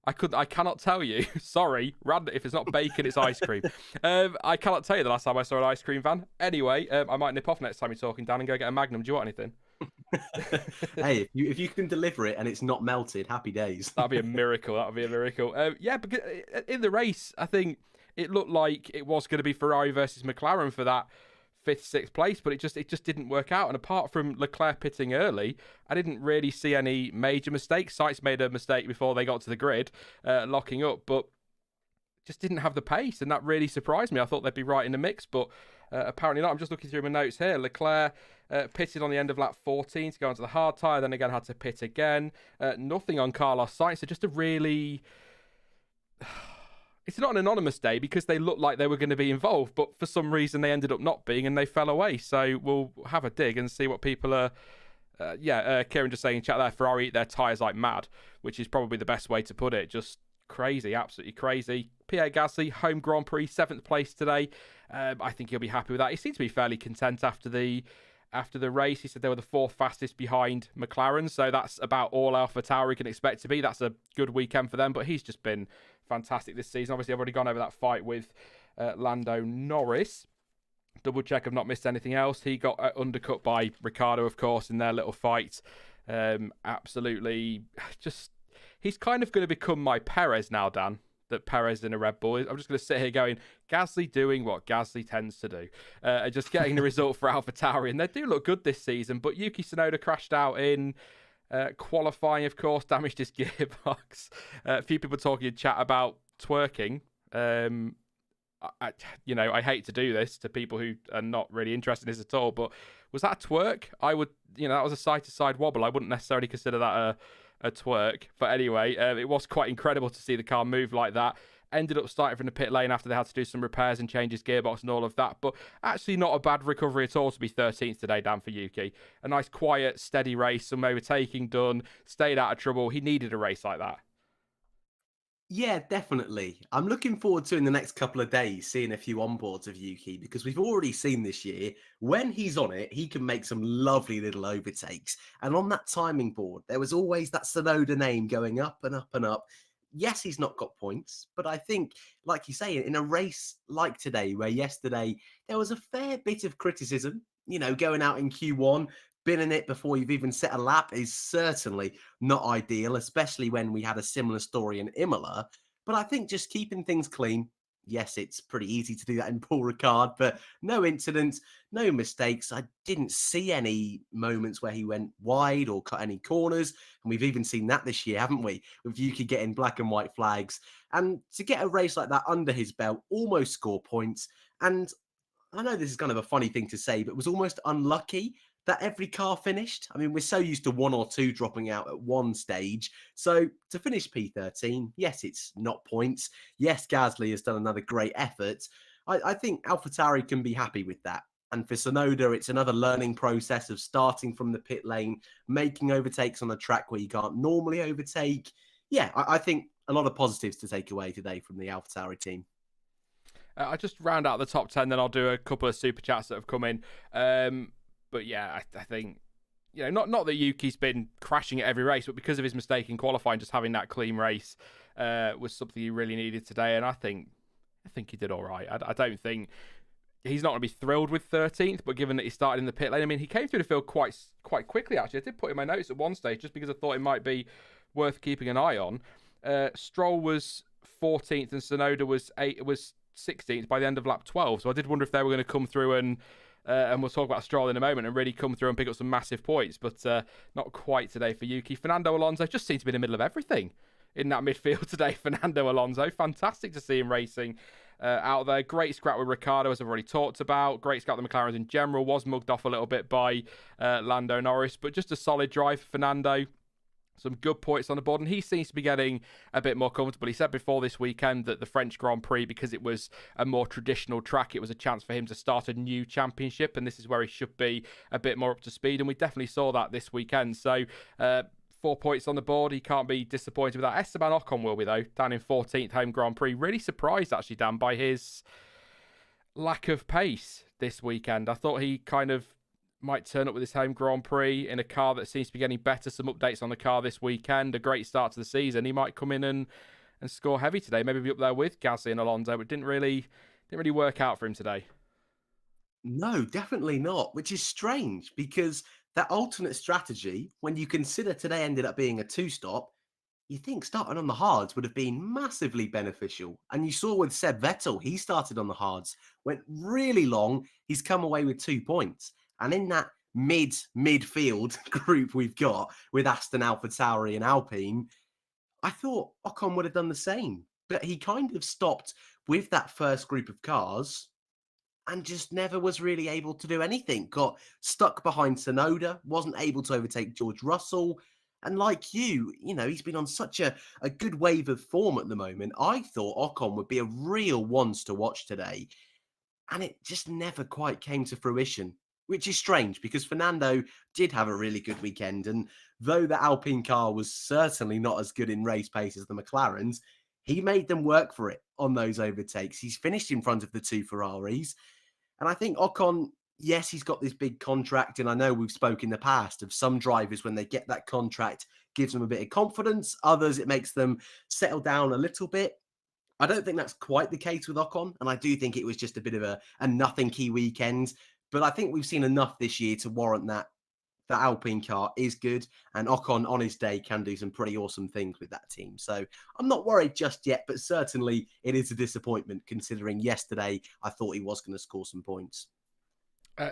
I cannot tell you. Sorry, if it's not bacon, it's ice cream. I cannot tell you the last time I saw an ice cream van. Anyway, I might nip off next time you're talking, Dan, and go get a Magnum. Do you want anything? Hey, if you can deliver it and it's not melted, happy days. That'd be a miracle. Yeah, because in the race, I think it looked like it was going to be Ferrari versus McLaren for that 5th, 6th place, but it just didn't work out. And apart from Leclerc pitting early, I didn't really see any major mistakes. Sainz made a mistake before they got to the grid, locking up, but just didn't have the pace, and that really surprised me. I thought they'd be right in the mix, but apparently not. I'm just looking through my notes here. Leclerc pitted on the end of lap 14 to go onto the hard tyre, then again had to pit again. Nothing on Carlos Sainz, so just a really... It's not an anonymous day because they looked like they were going to be involved, but for some reason they ended up not being and they fell away. So we'll have a dig and see what people are... Kieran just saying in chat there, Ferrari eat their tyres like mad, which is probably the best way to put it. Just crazy, absolutely crazy. Pierre Gasly, home Grand Prix, 7th place today. I think he'll be happy with that. He seemed to be fairly content after the race. He said they were the 4th fastest behind McLaren, so that's about all AlphaTauri can expect to be. That's a good weekend for them, but he's just been fantastic this season. Obviously, I've already gone over that fight with Lando Norris. Double check I've not missed anything else. He got undercut by Ricciardo, of course, in their little fight. Absolutely, just he's kind of going to become my Perez now, Dan. That Perez in a Red Bull. I'm just going to sit here going, Gasly doing what Gasly tends to do. Just getting the result for AlphaTauri. And they do look good this season, but Yuki Tsunoda crashed out in qualifying, of course, damaged his gearbox. A few people talking in chat about twerking. I hate to do this to people who are not really interested in this at all, but was that a twerk? I would, that was a side-to-side wobble. I wouldn't necessarily consider that a twerk. But anyway, it was quite incredible to see the car move like that. Ended up starting from the pit lane after they had to do some repairs and change his gearbox and all of that. But actually not a bad recovery at all to be 13th today, Dan, for Yuki. A nice, quiet, steady race, some overtaking done, stayed out of trouble. He needed a race like that. Yeah, definitely. I'm looking forward to in the next couple of days seeing a few onboards of Yuki, because we've already seen this year when he's on it, he can make some lovely little overtakes. And on that timing board, there was always that Tsunoda name going up and up and up. Yes, he's not got points, but I think, like you say, in a race like today, where yesterday there was a fair bit of criticism, going out in Q1, been in it before you've even set a lap is certainly not ideal, especially when we had a similar story in Imola. But I think just keeping things clean, yes, it's pretty easy to do that in Paul Ricard, but no incidents, no mistakes. I didn't see any moments where he went wide or cut any corners. And we've even seen that this year, haven't we? With Yuki getting black and white flags. And to get a race like that under his belt, almost score points. And I know this is kind of a funny thing to say, but it was almost unlucky that every car finished. I mean, we're so used to 1 or 2 dropping out at one stage. So to finish P13, yes, it's not points. Yes, Gasly has done another great effort. I think AlphaTauri can be happy with that. And for Tsunoda, it's another learning process of starting from the pit lane, making overtakes on a track where you can't normally overtake. Yeah, I think a lot of positives to take away today from the AlphaTauri team. I'll just round out the top 10, then I'll do a couple of super chats that have come in. But yeah, I think, not that Yuki's been crashing at every race, but because of his mistake in qualifying, just having that clean race was something he really needed today. And I think he did all right. I don't think he's not going to be thrilled with 13th, but given that he started in the pit lane, I mean, he came through the field quite quickly, actually. I did put in my notes at one stage just because I thought it might be worth keeping an eye on. Stroll was 14th and Tsunoda was 16th by the end of lap 12. So I did wonder if they were going to come through and we'll talk about Stroll in a moment and really come through and pick up some massive points, but not quite today for Yuki. Fernando Alonso just seemed to be in the middle of everything. in that midfield today, Fernando Alonso. Fantastic to see him racing out there. Great scrap with Ricciardo, as I've already talked about. Great scrap with the McLarens in general. Was mugged off a little bit by Lando Norris, but just a solid drive for Fernando. Some good points on the board, and he seems to be getting a bit more comfortable. He said before this weekend that the French Grand Prix, because it was a more traditional track, it was a chance for him to start a new championship, and this is where he should be a bit more up to speed, and we definitely saw that this weekend. So 4 points on the board. He can't be disappointed with that. Esteban Ocon will be, though, down in 14th home Grand Prix. Really surprised, actually, Dan, by his lack of pace this weekend. I thought he kind of might turn up with his home Grand Prix in a car that seems to be getting better. Some updates on the car this weekend. A great start to the season. He might come in and score heavy today. Maybe be up there with Gasly and Alonso, but didn't really work out for him today. No, definitely not, which is strange because that alternate strategy, when you consider today ended up being a two-stop, you think starting on the hards would have been massively beneficial. And you saw with Seb Vettel, he started on the hards, went really long. He's come away with 2 points. And in that midfield group we've got with Aston, AlphaTauri and Alpine, I thought Ocon would have done the same. But he kind of stopped with that first group of cars and just never was really able to do anything. Got stuck behind Tsunoda, wasn't able to overtake George Russell. And like you know, he's been on such a good wave of form at the moment. I thought Ocon would be a real ones to watch today. And it just never quite came to fruition, which is strange because Fernando did have a really good weekend. And though the Alpine car was certainly not as good in race pace as the McLarens, he made them work for it on those overtakes. He's finished in front of the 2 Ferraris. And I think Ocon, yes, he's got this big contract. And I know we've spoken in the past of some drivers, when they get that contract, gives them a bit of confidence. Others, it makes them settle down a little bit. I don't think that's quite the case with Ocon. And I do think it was just a bit of a nothing key weekend. But I think we've seen enough this year to warrant that the Alpine car is good, and Ocon on his day can do some pretty awesome things with that team. So I'm not worried just yet, but certainly it is a disappointment considering yesterday I thought he was going to score some points.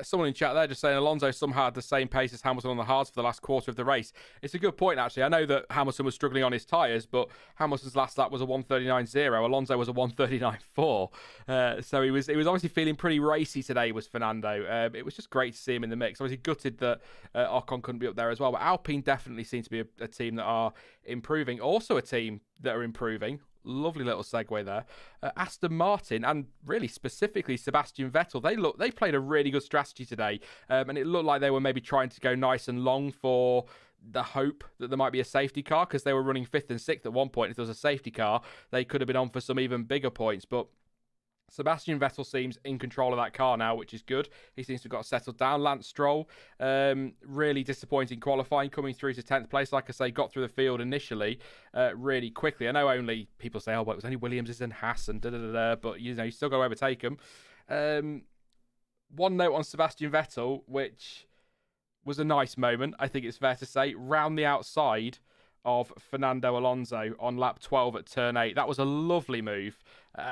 Someone in chat there just saying Alonso somehow had the same pace as Hamilton on the hards for the last quarter of the race. It's a good point, actually. I know that Hamilton was struggling on his tyres, but Hamilton's last lap was a 1:39.0. Alonso was a 1:39.4. So he was obviously feeling pretty racy today, was Fernando. It was just great to see him in the mix. Obviously gutted that Ocon couldn't be up there as well, but Alpine definitely seems to be a team that are improving. Also a team that are improving. Lovely little segue there. Aston Martin, and really specifically Sebastian Vettel, they played a really good strategy today, and it looked like they were maybe trying to go nice and long for the hope that there might be a safety car, because they were running 5th and 6th at one point. If there was a safety car, they could have been on for some even bigger points, but Sebastian Vettel seems in control of that car now, which is good. He seems to have got settled down. Lance Stroll, really disappointing qualifying, coming through to 10th place. Like I say, got through the field initially really quickly. I know only people say, oh, well, it was only Williams and Haas and da-da-da-da, but you still got to overtake them. One note on Sebastian Vettel, which was a nice moment, I think it's fair to say, round the outside of Fernando Alonso on lap 12 at turn 8. That was a lovely move.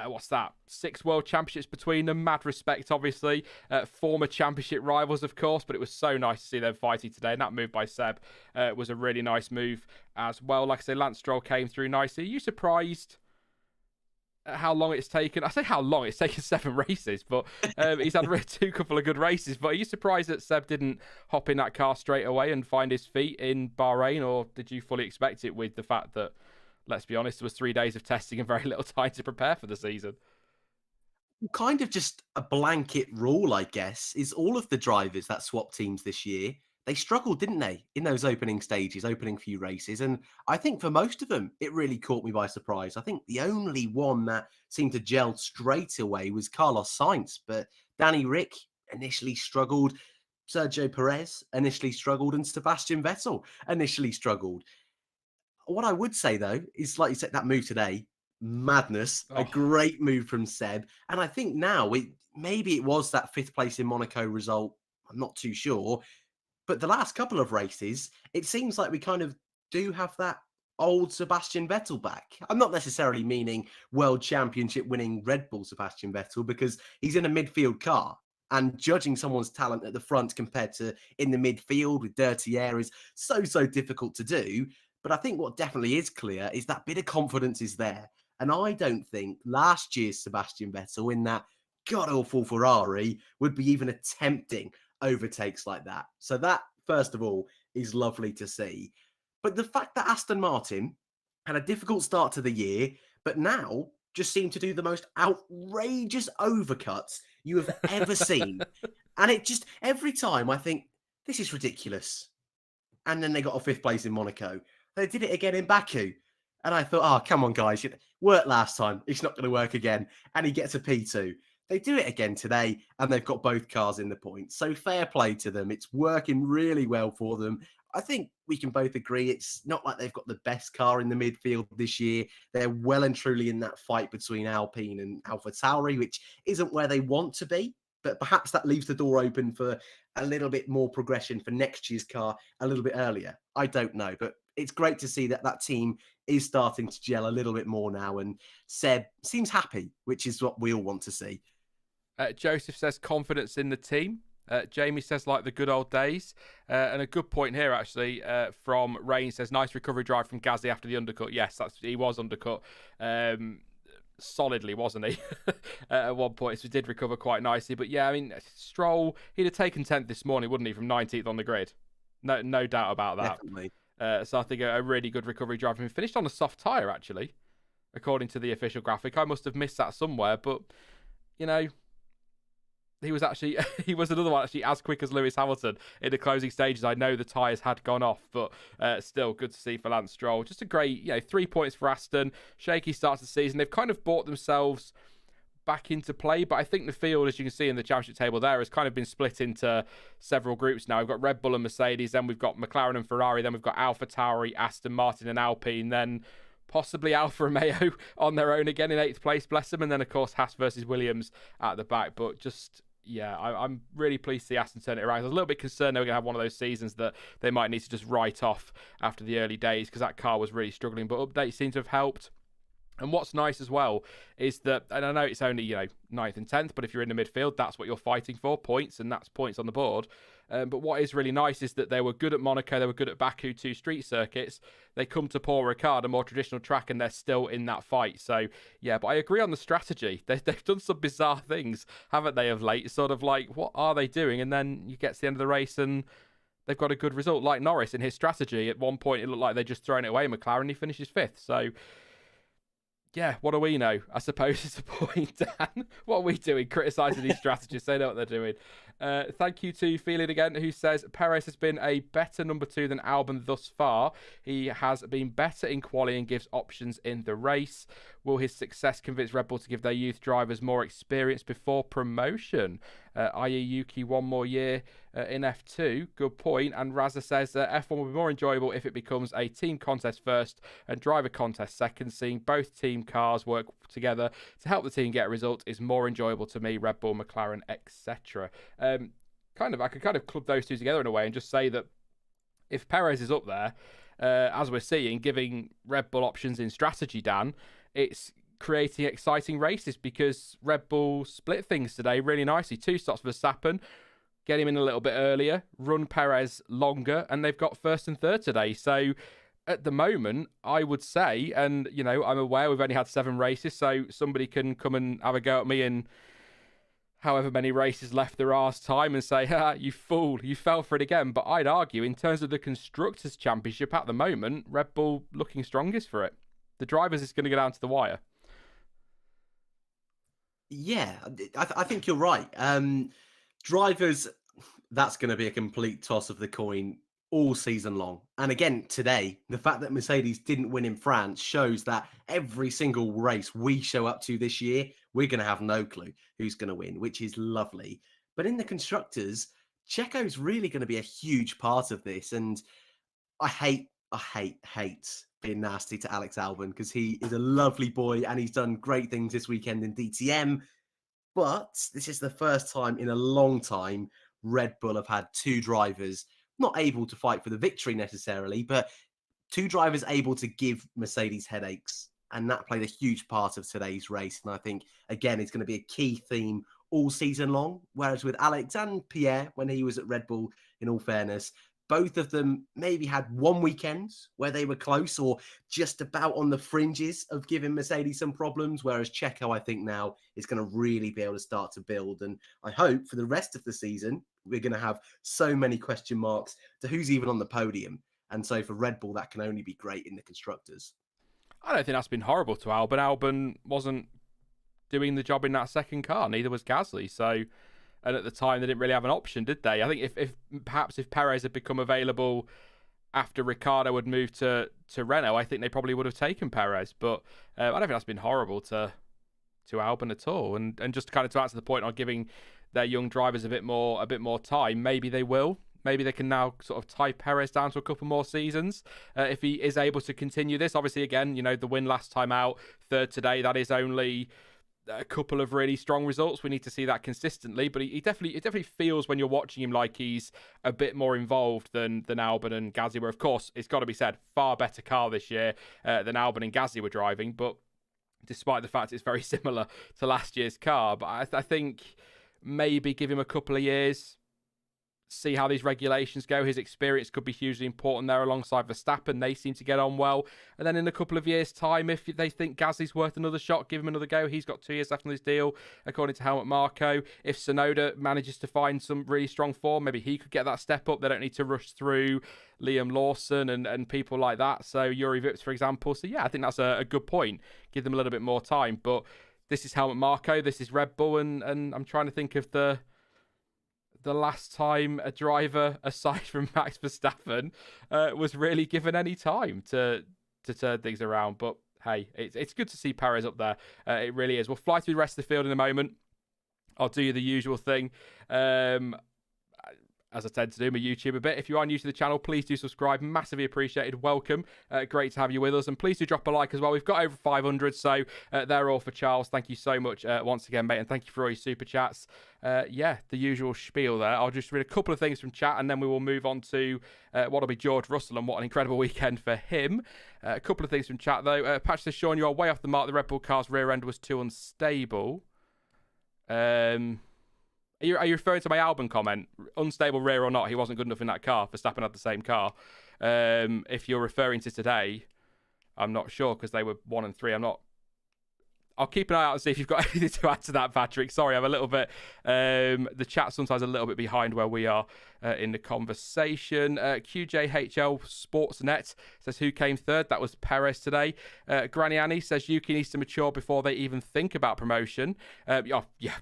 What's that? 6 world championships between them. Mad respect, obviously. Former championship rivals, of course, but it was so nice to see them fighting today. And that move by Seb was a really nice move as well. Like I say, Lance Stroll came through nicely. Are you surprised at how long it's taken? I say how long, it's taken 7 races, but he's had a couple of good races. But are you surprised that Seb didn't hop in that car straight away and find his feet in Bahrain, or did you fully expect it with the fact that, let's be honest, there was 3 days of testing and very little time to prepare for the season? Kind of just a blanket rule, I guess, is all of the drivers that swap teams this year, they struggled, didn't they, in those opening stages, opening few races. And I think for most of them, it really caught me by surprise. I think the only one that seemed to gel straight away was Carlos Sainz. But Danny Rick initially struggled, Sergio Perez initially struggled, and Sebastian Vettel initially struggled. What I would say, though, is like you said, that move today, madness, a great move from Seb. And I think now, maybe it was that 5th place in Monaco result. I'm not too sure. But the last couple of races, it seems like we kind of do have that old Sebastian Vettel back. I'm not necessarily meaning world championship winning Red Bull Sebastian Vettel, because he's in a midfield car. And judging someone's talent at the front compared to in the midfield with dirty air is so difficult to do. But I think what definitely is clear is that bit of confidence is there. And I don't think last year's Sebastian Vettel in that god-awful Ferrari would be even attempting overtakes like that. So that, first of all, is lovely to see. But the fact that Aston Martin had a difficult start to the year, but now just seem to do the most outrageous overcuts you have ever seen. And it just, every time I think, this is ridiculous. And then they got a 5th place in Monaco. They did it again in Baku. And I thought, oh, come on, guys. It worked last time. It's not going to work again. And he gets a P2. They do it again today, and they've got both cars in the points. So fair play to them. It's working really well for them. I think we can both agree it's not like they've got the best car in the midfield this year. They're well and truly in that fight between Alpine and AlphaTauri, which isn't where they want to be. But perhaps that leaves the door open for a little bit more progression for next year's car a little bit earlier. I don't know, but it's great to see that that team is starting to gel a little bit more now. And Seb seems happy, which is what we all want to see. Joseph says confidence in the team. Jamie says like the good old days. And a good point here, actually, from Rain says, nice recovery drive from Gasly after the undercut. Yes, he was undercut. Solidly, wasn't he? At one point, so he did recover quite nicely. But yeah, I mean, Stroll, he'd have taken 10th this morning, wouldn't he, from 19th on the grid? No doubt about that. Definitely. So I think a really good recovery drive. He finished on a soft tyre, actually, according to the official graphic. I must have missed that somewhere, but, you know, he was another one actually as quick as Lewis Hamilton in the closing stages. I know the tyres had gone off, but still good to see for Lance Stroll. Just a great, 3 points for Aston. Shaky start to the season. They've kind of brought themselves back into play, but I think the field, as you can see in the championship table there, has kind of been split into several groups now. We've got Red Bull and Mercedes, then we've got McLaren and Ferrari, then we've got AlphaTauri, Aston Martin and Alpine, then possibly Alfa Romeo on their own again in 8th place, bless them, and then of course Haas versus Williams at the back. But just, yeah, I'm really pleased to see Aston turn it around. I was a little bit concerned they were going to have one of those seasons that they might need to just write off after the early days, because that car was really struggling, but updates seem to have helped. And what's nice as well is that, and I know it's only, 9th and 10th, but if you're in the midfield, that's what you're fighting for, points, and that's points on the board. But what is really nice is that they were good at Monaco, they were good at Baku, 2 street circuits. They come to Paul Ricard, a more traditional track, and they're still in that fight. So, yeah, but I agree on the strategy. They've done some bizarre things, haven't they, of late? Sort of like, what are they doing? And then you get to the end of the race and they've got a good result. Like Norris in his strategy, at one point it looked like they'd just thrown it away. McLaren, he finishes 5th. So, yeah, what do we know? I suppose is the point, Dan. What are we doing? Criticising these strategists. They know what they're doing. Thank you to Feeling again, who says Perez has been a better number 2 than Albon thus far. He has been better in quali and gives options in the race. Will his success convince Red Bull to give their youth drivers more experience before promotion? I.e. Yuki 1 more year in F2. Good point. And Raza says F1 will be more enjoyable if it becomes a team contest first and driver contest second. Seeing both team cars work together to help the team get a result is more enjoyable to me. Red Bull, McLaren, etc. I could kind of club those two together in a way and just say that if Perez is up there, as we're seeing, giving Red Bull options in strategy, Dan, it's creating exciting races, because Red Bull split things today really nicely. 2 stops for Verstappen, get him in a little bit earlier, run Perez longer, and they've got 1st and 3rd today. So at the moment, I would say, and I'm aware we've only had 7 races, so somebody can come and have a go at me in however many races left there are time and say, you fool, you fell for it again. But I'd argue, in terms of the Constructors' Championship at the moment, Red Bull looking strongest for it. The drivers is going to go down to the wire. Yeah, I think you're right. Drivers, that's going to be a complete toss of the coin all season long. And again, today, the fact that Mercedes didn't win in France shows that every single race we show up to this year, we're going to have no clue who's going to win, which is lovely. But in the Constructors, Checo's really going to be a huge part of this. And I hate being nasty to Alex Albon, because he is a lovely boy and he's done great things this weekend in DTM. But this is the first time in a long time Red Bull have had 2 drivers not able to fight for the victory necessarily, but 2 drivers able to give Mercedes headaches. And that played a huge part of today's race. And I think, again, it's going to be a key theme all season long. Whereas with Alex and Pierre, when he was at Red Bull, in all fairness, both of them maybe had one weekend where they were close or just about on the fringes of giving Mercedes some problems, whereas Checo, I think now is going to really be able to start to build. And I hope for the rest of the season, we're going to have so many question marks to who's even on the podium. And so for Red Bull, that can only be great in the constructors. I don't think that's been horrible to Albon. Albon wasn't doing the job in that second car, neither was Gasly. So, and at the time, they didn't really have an option, did they? I think if Perez had become available after Ricciardo had moved to Renault, I think they probably would have taken Perez. But I don't think that's been horrible to Albon at all. And just kind of to answer the point on giving their young drivers a bit more time, maybe they will. Maybe they can now sort of tie Perez down to a couple more seasons if he is able to continue this. Obviously, again, the win last time out, third today, that is only a couple of really strong results. We need to see that consistently, but it definitely feels when you're watching him like he's a bit more involved than Albon and Gasly were. Of course, it's got to be said, far better car this year than Albon and Gasly were driving, but despite the fact it's very similar to last year's car. But I think maybe give him a couple of years, see how these regulations go. His experience could be hugely important there alongside Verstappen. They seem to get on well. And then in a couple of years' time, if they think Gasly's worth another shot, give him another go. He's got 2 years left on his deal, according to Helmut Marko. If Tsunoda manages to find some really strong form, maybe he could get that step up. They don't need to rush through Liam Lawson and people like that. So Yuri Vips, for example. So yeah, I think that's a good point. Give them a little bit more time. But this is Helmut Marko. This is Red Bull. And I'm trying to think of the last time a driver, aside from Max Verstappen, was really given any time to turn things around. But hey, it's good to see Perez up there. It really is. We'll fly through the rest of the field in a moment. I'll do the usual thing. As I tend to do, my YouTube a bit. If you are new to the channel, please do subscribe. Massively appreciated. Welcome. Great to have you with us. And please do drop a like as well. We've got over 500, so they're all for Charles. Thank you so much once again, mate. And thank you for all your super chats. Yeah, the usual spiel there. I'll just read a couple of things from chat and then we will move on to what'll be George Russell and what an incredible weekend for him. A couple of things from chat, though. Patch says, Sean, you are way off the mark. The Red Bull car's rear end was too unstable. Are you referring to my Albon comment? Unstable rear or not, he wasn't good enough in that car. Verstappen had the same car. If you're referring to today, I'm not sure because they were 1 and 3. I'll keep an eye out and see if you've got anything to add to that, Patrick. Sorry, I'm a little bit... the chat sometimes a little bit behind where we are in the conversation. QJHL Sportsnet says, who came third? That was Perez today. Granny Annie says, Yuki needs to mature before they even think about promotion. Yeah,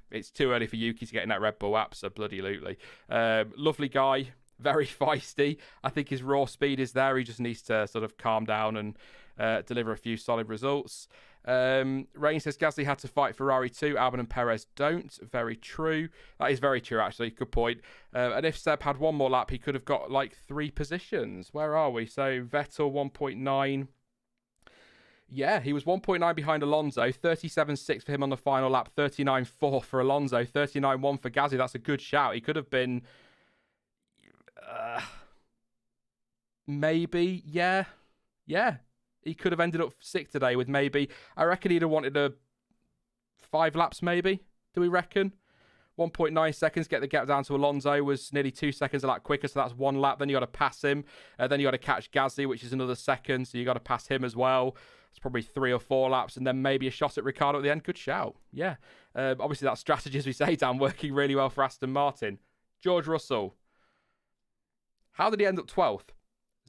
it's too early for Yuki to get in that Red Bull app, so bloody-lutely. Lovely guy, very feisty. I think his raw speed is there. He just needs to sort of calm down and deliver a few solid results. Rain says Gasly had to fight Ferrari too. Albon and Perez don't. Very true. That is very true, actually. Good point. And if Seb had one more lap, he could have got like 3 positions. Where are we? So Vettel 1.9. Yeah, he was 1.9 behind Alonso. 37.6 for him on the final lap. 39.4 for Alonso. 39.1 for Gasly. That's a good shout. He could have been... maybe, yeah. He could have ended up 6th today with maybe... I reckon he'd have wanted 5 laps maybe, do we reckon? 1.9 seconds, get the gap down to Alonso, was nearly 2 seconds a lap quicker, so that's 1 lap. Then you got to pass him. Then you got to catch Gasly, which is another second, so you got to pass him as well. It's probably 3 or 4 laps, and then maybe a shot at Ricciardo at the end. Good shout, yeah. Obviously, that strategy, as we say, Dan, working really well for Aston Martin. George Russell. How did he end up 12th?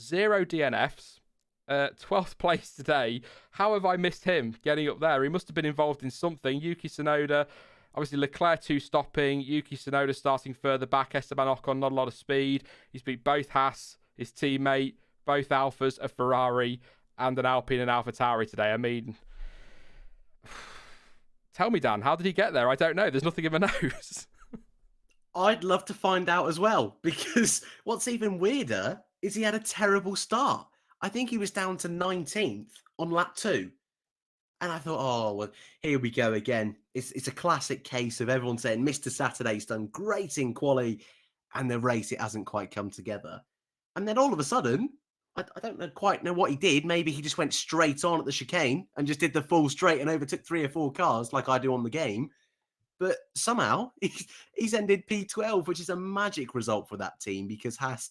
0 DNFs. 12th place today. How have I missed him getting up there? He must have been involved in something. Yuki Tsunoda, obviously Leclerc 2 stopping. Yuki Tsunoda starting further back. Esteban Ocon, not a lot of speed. He's beat both Haas, his teammate, both Alfas, a Ferrari, and an Alpine and AlphaTauri today. I mean, tell me, Dan, how did he get there? I don't know. There's nothing in my nose. I'd love to find out as well, because what's even weirder is he had a terrible start. I think he was down to 19th on lap 2. And I thought, oh, well, here we go again. It's a classic case of everyone saying, Mr. Saturday's done great in quali, and the race, it hasn't quite come together. And then all of a sudden, I don't quite know what he did. Maybe he just went straight on at the chicane and just did the full straight and overtook 3 or 4 cars like I do on the game. But somehow he's ended P12, which is a magic result for that team because Haas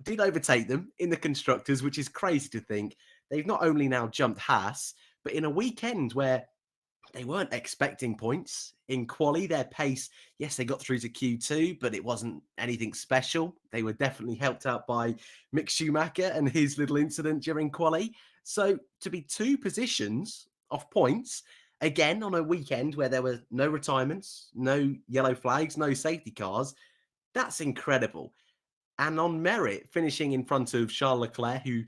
did overtake them in the constructors, which is crazy to think. They've not only now jumped Haas, but in a weekend where they weren't expecting points. In quali, their pace, yes, they got through to Q2, but it wasn't anything special. They were definitely helped out by Mick Schumacher and his little incident during quali. So to be 2 positions off points, again, on a weekend where there were no retirements, no yellow flags, no safety cars, that's incredible. And on merit, finishing in front of Charles Leclerc, who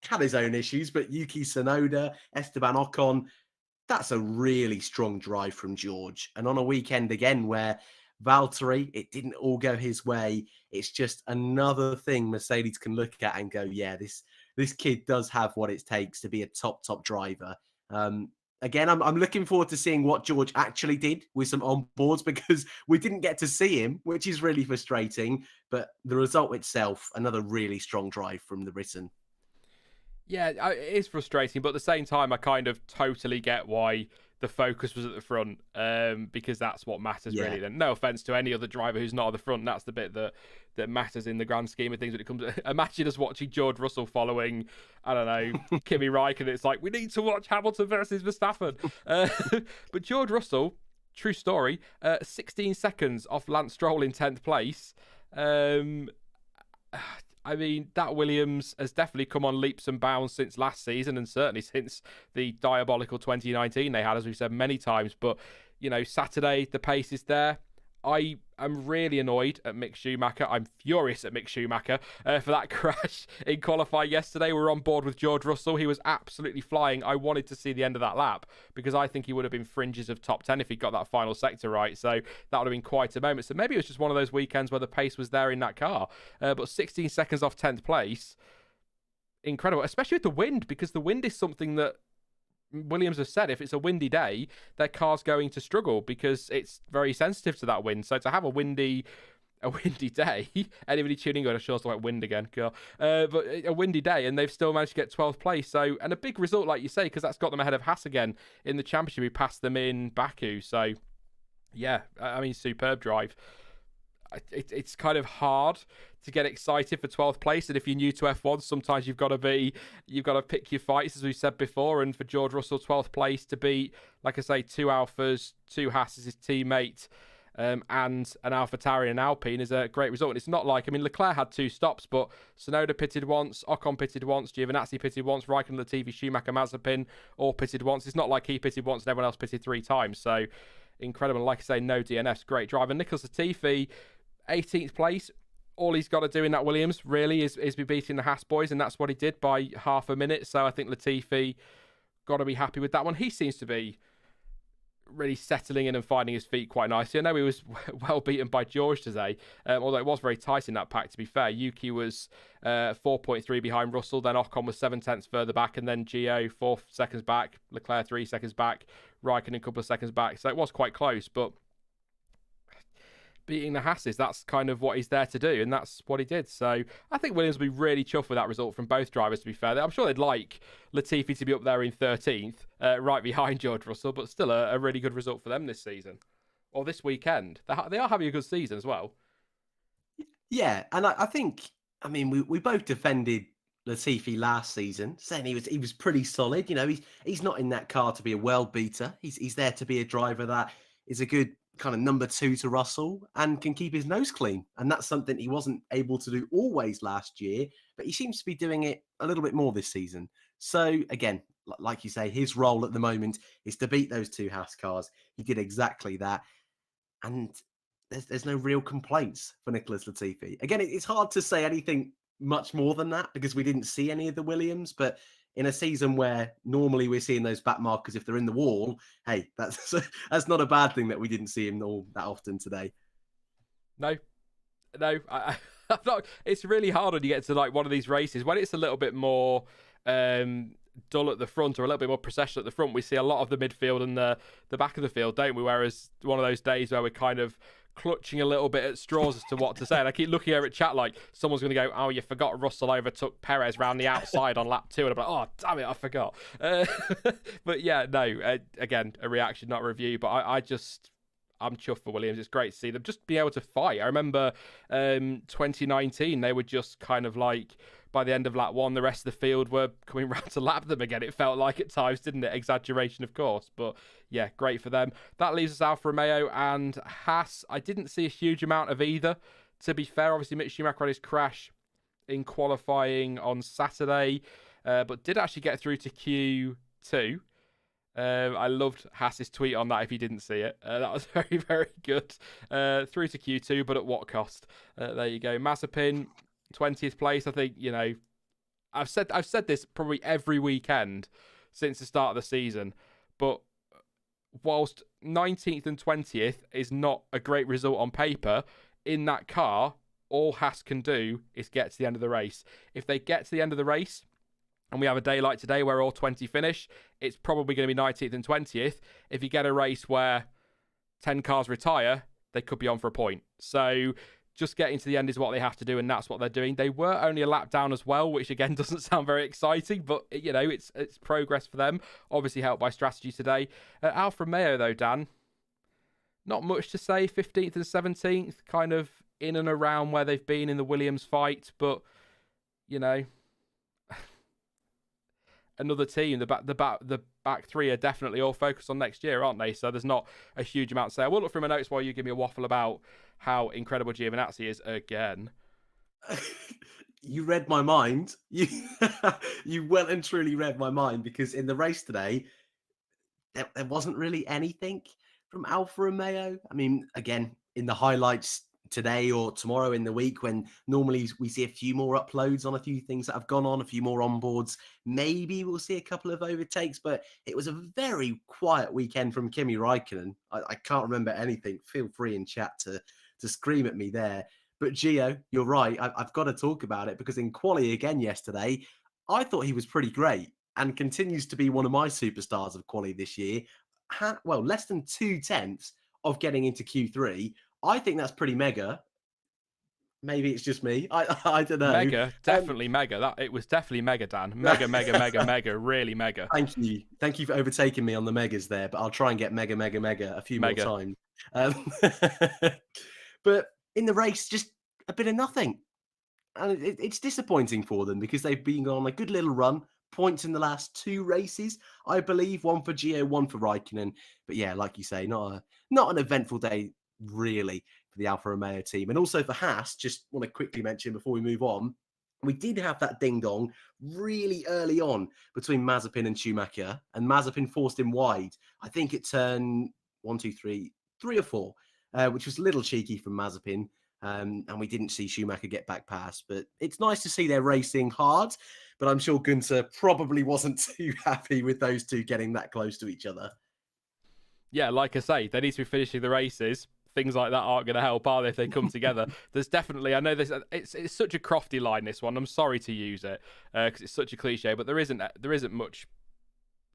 had his own issues, but Yuki Tsunoda, Esteban Ocon, that's a really strong drive from George. And on a weekend again where Valtteri, it didn't all go his way, it's just another thing Mercedes can look at and go, yeah, this kid does have what it takes to be a top driver. Again, I'm looking forward to seeing what George actually did with some onboards, because we didn't get to see him, which is really frustrating. But the result itself, another really strong drive from the Briton. Yeah, it is frustrating, but at the same time, I kind of totally get why the focus was at the front, because that's what matters, really. Then, no offense to any other driver who's not at the front, that's the bit that matters in the grand scheme of things when it comes to... Imagine us watching George Russell following, I don't know, Kimi Räikkönen. It's like, we need to watch Hamilton versus Verstappen. But George Russell, true story, 16 seconds off Lance Stroll in 10th place. I mean, that Williams has definitely come on leaps and bounds since last season, and certainly since the diabolical 2019 they had, as we've said many times. But, you know, Saturday, the pace is there. I am really annoyed at Mick Schumacher. I'm furious at Mick Schumacher for that crash in qualifying yesterday. We were on board with George Russell. He was absolutely flying. I wanted to see the end of that lap because I think he would have been fringes of top 10 if he got that final sector right. So that would have been quite a moment. So maybe it was just one of those weekends where the pace was there in that car. But 16 seconds off 10th place, incredible, especially with the wind, because the wind is something that Williams has said if it's a windy day, their car's going to struggle because it's very sensitive to that wind. So to have a windy day, anybody tuning in, I'm sure it's like wind again, girl. But a windy day, and they've still managed to get 12th place. So, and a big result, like you say, because that's got them ahead of Haas again in the championship. We passed them in Baku. So, yeah, I mean, superb drive. It's kind of hard to get excited for 12th place, and if you're new to F1, sometimes you've got to pick your fights, as we said before. And for George Russell, 12th place to beat, like I say, 2 Alphas, 2 Haas, his teammate, and an AlphaTauri and Alpine is a great result. And it's not like, I mean, Leclerc had 2 stops, but Tsunoda pitted once, Ocon pitted once, Giovinazzi pitted once, Raikkonen, Latifi, Schumacher, Mazepin all pitted once. It's not like he pitted once and everyone else pitted 3 times. So incredible. Like I say, no DNFs, great drive. And Nicholas Latifi, 18th place. All he's got to do in that Williams really is be beating the Haas boys, and that's what he did by half a minute. So I think Latifi got to be happy with that one. He seems to be really settling in and finding his feet quite nicely. I know he was well beaten by George today, although it was very tight in that pack, to be fair. Yuki was 4.3 behind Russell, then Ocon was 7/10 further back, and then Gio 4 seconds back, Leclerc 3 seconds back, Raikkonen a couple of seconds back. So it was quite close, but beating the Hasses, that's kind of what he's there to do, and that's what he did. So I think Williams will be really chuffed with that result from both drivers, to be fair. I'm sure they'd like Latifi to be up there in 13th, right behind George Russell, but still a really good result for them this season, or this weekend. They are having a good season as well. Yeah, and I think, I mean, we both defended Latifi last season, saying he was pretty solid. You know, he's not in that car to be a world beater. He's there to be a driver that is a good kind of number 2 to Russell and can keep his nose clean. And that's something he wasn't able to do always last year, but he seems to be doing it a little bit more this season. So again, like you say, his role at the moment is to beat those 2 Haas cars. He did exactly that. And there's no real complaints for Nicholas Latifi. Again, it's hard to say anything much more than that because we didn't see any of the Williams, but in a season where normally we're seeing those back markers if they're in the wall, hey, that's not a bad thing that we didn't see him all that often today. No, I'm not, it's really hard when you get to like one of these races when it's a little bit more dull at the front or a little bit more procession at the front. We see a lot of the midfield and the back of the field, don't we? Whereas one of those days where we're kind of clutching a little bit at straws as to what to say. And I keep looking over at chat like someone's going to go, oh, you forgot Russell overtook Perez round the outside on lap 2. And I'm like, oh, damn it, I forgot. But yeah, no, again, a reaction, not a review. But I'm chuffed for Williams. It's great to see them just be able to fight. I remember 2019, they were just kind of like, by the end of lap 1, the rest of the field were coming round to lap them again. It felt like at times, didn't it? Exaggeration, of course. But yeah, great for them. That leaves us Alfa Romeo and Haas. I didn't see a huge amount of either. To be fair, obviously, Mick Schumacher had his crash in qualifying on Saturday, but did actually get through to Q2. I loved Haas's tweet on that if you didn't see it. That was very, very good. Through to Q2, but at what cost? There you go. Mazepin, 20th place. I think, I've said this probably every weekend since the start of the season, but whilst 19th and 20th is not a great result on paper, in that car, all Haas can do is get to the end of the race. If they get to the end of the race, and we have a day like today where all 20 finish, it's probably going to be 19th and 20th. If you get a race where 10 cars retire, they could be on for a point. So just getting to the end is what they have to do, and that's what they're doing. They were only a lap down as well, which again doesn't sound very exciting, but it's progress for them. Obviously helped by strategy today. Alfa Romeo though, Dan, not much to say. 15th and 17th, kind of in and around where they've been in the Williams fight, but another team. The back three are definitely all focused on next year, aren't they? So there's not a huge amount to say. I will look through my notes while you give me a waffle about how incredible Giovinazzi is again. You read my mind. You well and truly read my mind, because in the race today, there wasn't really anything from Alfa Romeo. I mean, again, in the highlights today or tomorrow in the week, when normally we see a few more uploads on a few things that have gone on, a few more onboards, maybe we'll see a couple of overtakes, but it was a very quiet weekend from Kimi Räikkönen. I can't remember anything. Feel free in chat to scream at me there. But Gio, you're right. I've got to talk about it, because in quali again yesterday, I thought he was pretty great and continues to be one of my superstars of quali this year. Less than 2/10 of getting into Q3. I think that's pretty mega. Maybe it's just me. I don't know. Mega, definitely mega. It was definitely mega, Dan. Mega, mega, really mega. Thank you for overtaking me on the megas there, but I'll try and get mega a few more times. But in the race, just a bit of nothing. And it's disappointing for them, because they've been on a good little run. Points in the last 2 races, I believe. One for Gio, one for Räikkönen. But yeah, like you say, not an eventful day really for the Alfa Romeo team. And also for Haas, just want to quickly mention before we move on, we did have that ding-dong really early on between Mazepin and Schumacher, and Mazepin forced him wide. I think it turned 3 or 4, which was a little cheeky from Mazepin. And we didn't see Schumacher get back past. But it's nice to see they're racing hard. But I'm sure Gunther probably wasn't too happy with those two getting that close to each other. Yeah, like I say, they need to be finishing the races. Things like that aren't going to help, are they, if they come together? There's definitely, I know this. It's such a crofty line, this one. I'm sorry to use it because it's such a cliche, but there isn't much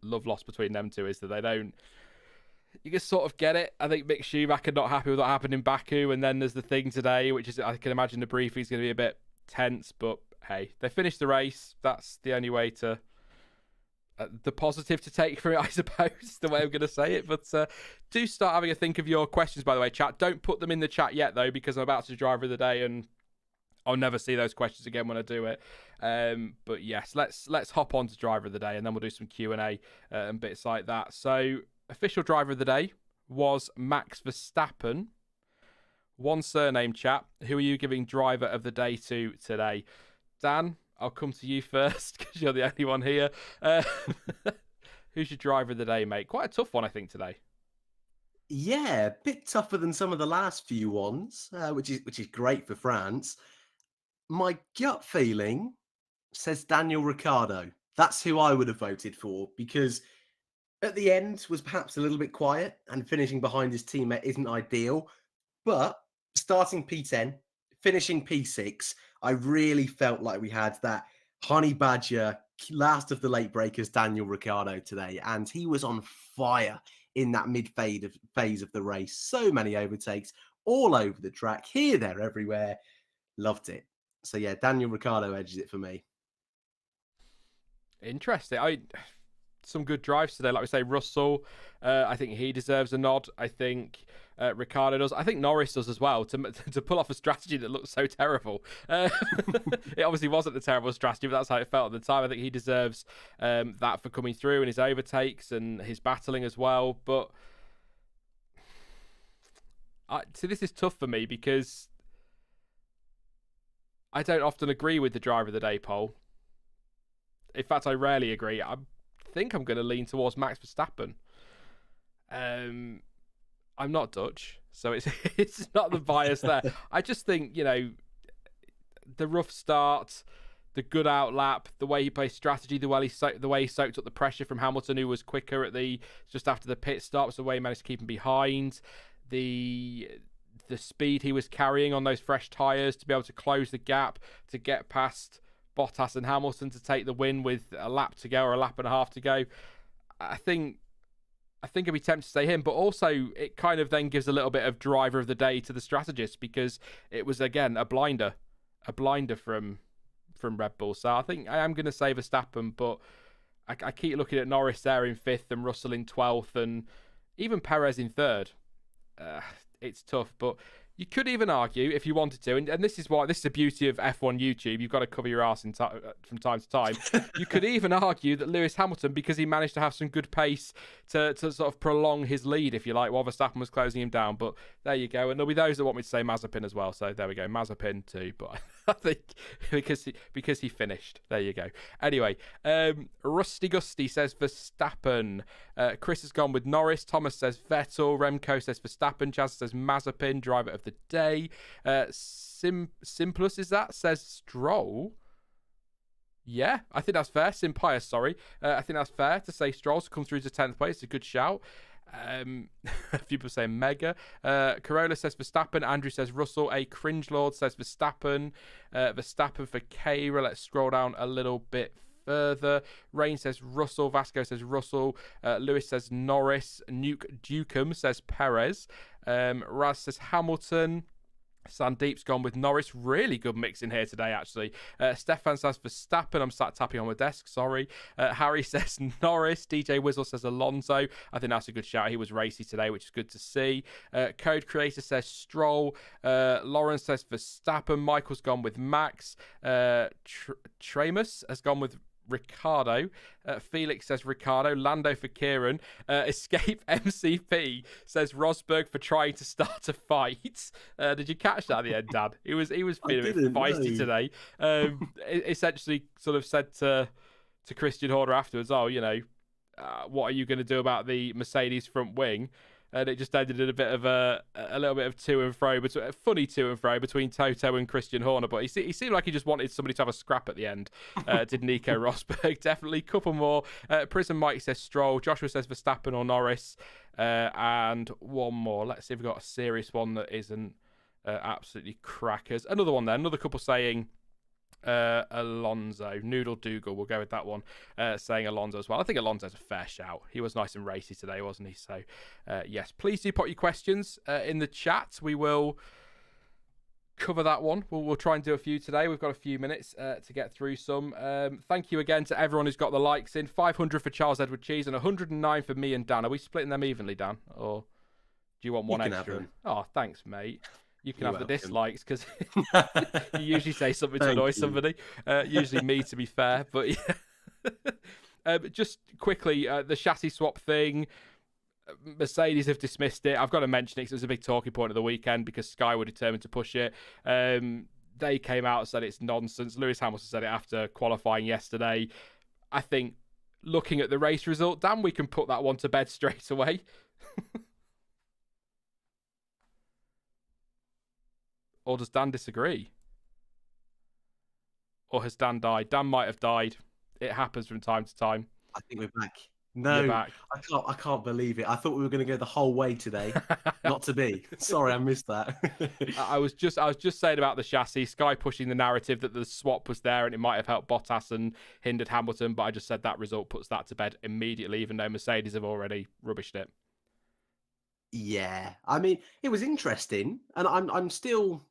love lost between them two, is there? They don't. You can sort of get it. I think Mick Schumacher not happy with what happened in Baku, and then there's the thing today, which is, I can imagine the briefing is going to be a bit tense, but hey, they finished the race. That's the only way to. The positive to take from it, I suppose, the way I'm going to say it. But do start having a think of your questions, by the way, chat. Don't put them in the chat yet, though, because I'm about to driver of the day, and I'll never see those questions again when I do it. But yes, let's hop on to driver of the day, and then we'll do some Q&A and bits like that. So, official driver of the day was Max Verstappen. One surname, chat. Who are you giving driver of the day to today? Dan, I'll come to you first because you're the only one here. Who's your driver of the day, mate? Quite a tough one, I think, today. Yeah, a bit tougher than some of the last few ones, which is great for France. My gut feeling says Daniel Ricciardo. That's who I would have voted for, because at the end was perhaps a little bit quiet, and finishing behind his teammate isn't ideal. But starting P10, finishing P6, I really felt like we had that honey badger, last of the late breakers, Daniel Ricciardo today. And he was on fire in that phase of the race. So many overtakes all over the track, here, there, everywhere. Loved it. So yeah, Daniel Ricciardo edges it for me. Interesting. some good drives today. Like we say, Russell, I think he deserves a nod. I think Ricciardo does. I think Norris does as well, to pull off a strategy that looks so terrible. It obviously wasn't a terrible strategy, but that's how it felt at the time. I think he deserves that for coming through and his overtakes and his battling as well. But see, this is tough for me because I don't often agree with the driver of the day poll. In fact, I rarely agree. I think I'm going to lean towards Max Verstappen. I'm not Dutch, so it's not the bias there. I just think, the rough start, the good outlap, the way he plays strategy, the way he soaked up the pressure from Hamilton, who was quicker at just after the pit stops, the way he managed to keep him behind, the speed he was carrying on those fresh tyres to be able to close the gap, to get past Bottas and Hamilton to take the win with a lap to go or a lap and a half to go. I think I'd be tempted to say him, but also it kind of then gives a little bit of driver of the day to the strategist because it was, again, a blinder from Red Bull. So I think I am going to say Verstappen, but I keep looking at Norris there in 5th and Russell in 12th and even Perez in 3rd. It's tough, but you could even argue, if you wanted to, and this is the beauty of F1 YouTube, you've got to cover your ass from time to time. You could even argue that Lewis Hamilton, because he managed to have some good pace to sort of prolong his lead, if you like, while Verstappen was closing him down. But there you go. And there'll be those that want me to say Mazepin as well. So there we go, Mazepin too. But I think because he finished. There you go. Anyway, Rusty Gusty says Verstappen. Chris has gone with Norris. Thomas says Vettel. Remco says Verstappen. Jazz says Mazepin, driver of the day. Simplus says Stroll. Yeah, I think that's fair. Simpius, sorry. I think that's fair to say Stroll to come through to 10th place. It's a good shout. A few people say Mega. Corolla says Verstappen. Andrew says Russell. A Cringe Lord says Verstappen. Verstappen for Keira. Let's scroll down a little bit further. Rain says Russell. Vasco says Russell. Lewis says Norris. Nuke Ducum says Perez. Raz says Hamilton. Sandeep's gone with Norris. Really good mix in here today, actually. Stefan says Verstappen. I'm sat tapping on my desk, sorry. Harry says Norris. DJ Wizzle says Alonso. I think that's a good shout. He was racy today, which is good to see. Code Creator says Stroll. Lawrence says Verstappen. Michael's gone with Max. Tramus has gone with Ricardo. Felix says Ricardo. Lando for Kieran. Escape MCP says Rosberg for trying to start a fight. Did you catch that at the end, Dad? He was feeling a bit feisty today. Essentially sort of said to Christian Horner afterwards, what are you going to do about the Mercedes front wing? And it just ended in a bit of a little bit of to and fro, a funny to and fro between Toto and Christian Horner. But he seemed like he just wanted somebody to have a scrap at the end. Did Nico Rosberg definitely? Couple more. Prison Mike says Stroll. Joshua says Verstappen or Norris, and one more. Let's see if we've got a serious one that isn't absolutely crackers. Another one there. Another couple saying Alonso. Noodle Dougal, we'll go with that one, saying Alonso as well. I think Alonso's a fair shout. He was nice and racy today, wasn't he? So yes, please do put your questions in the chat. We will cover that one. We'll try and do a few today. We've got a few minutes to get through some. Thank you again to everyone who's got the likes in. 500 for Charles Edward Cheese and 109 for me and Dan. Are we splitting them evenly, Dan, or do you want one extra? Oh, thanks, mate. You can have the dislikes because you usually say something to annoy somebody. Usually me, to be fair. But yeah. Just quickly, the chassis swap thing. Mercedes have dismissed it. I've got to mention it because it was a big talking point of the weekend because Sky were determined to push it. They came out and said it's nonsense. Lewis Hamilton said it after qualifying yesterday. I think looking at the race result, Dan, we can put that one to bed straight away. Or does Dan disagree? Or has Dan died? Dan might have died. It happens from time to time. I think we're back. No, back. I can't believe it. I thought we were going to go the whole way today. Not to be. Sorry, I missed that. I was just saying about the chassis. Sky pushing the narrative that the swap was there and it might have helped Bottas and hindered Hamilton. But I just said that result puts that to bed immediately, even though Mercedes have already rubbished it. Yeah, I mean, it was interesting, and I'm still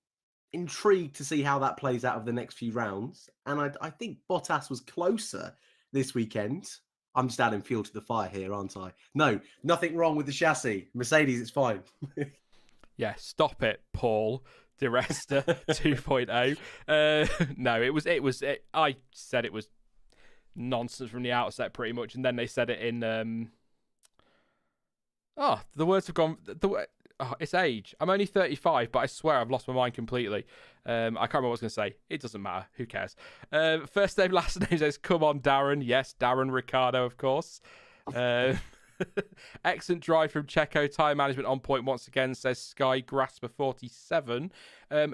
intrigued to see how that plays out over the next few rounds. And I think Bottas was closer this weekend I'm just adding fuel to the fire here, aren't I? No, nothing wrong with the chassis. Mercedes, it's fine. Yeah, stop it, Paul DiResta 2.0. No, I said it was nonsense from the outset, pretty much, and then they said it in. The words have gone. It's age. I'm only 35, but I swear I've lost my mind completely. I can't remember what I was going to say. It doesn't matter. Who cares? First name, last name says, come on, Darren. Yes, Darren Ricciardo, of course. Excellent drive from Checo. Tyre management on point once again, says Sky Grasper 47.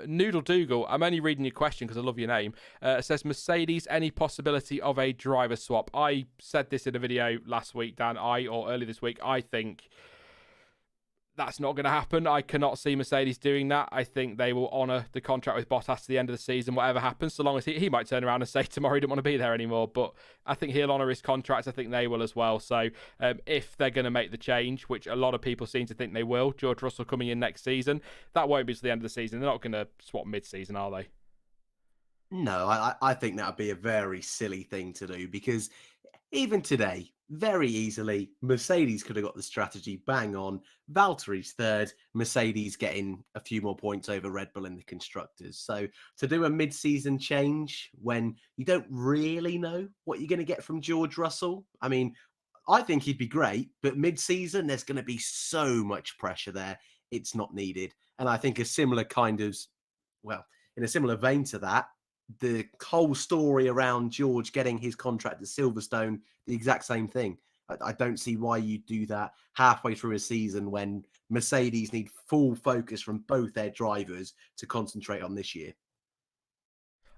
Noodle Dougal, I'm only reading your question because I love your name. Says Mercedes, any possibility of a driver swap? I said this in a video last week, Dan, or early this week. I think that's not going to happen. I cannot see Mercedes doing that. I think they will honour the contract with Bottas to the end of the season, whatever happens, so long as he might turn around and say tomorrow he don't want to be there anymore. But I think he'll honour his contract. I think they will as well. So if they're going to make the change, which a lot of people seem to think they will, George Russell coming in next season, that won't be to the end of the season. They're not going to swap mid-season, are they? No, I think that would be a very silly thing to do, because even today, very easily, Mercedes could have got the strategy bang on. Valtteri's third, Mercedes getting a few more points over Red Bull in the constructors. So to do a mid-season change when you don't really know what you're going to get from George Russell, I mean, I think he'd be great, but mid-season, there's going to be so much pressure there. It's not needed. And I think a similar kind of, well, in a similar vein to that, the whole story around George getting his contract at Silverstone, the exact same thing. I don't see why you do that halfway through a season when Mercedes need full focus from both their drivers to concentrate on this year.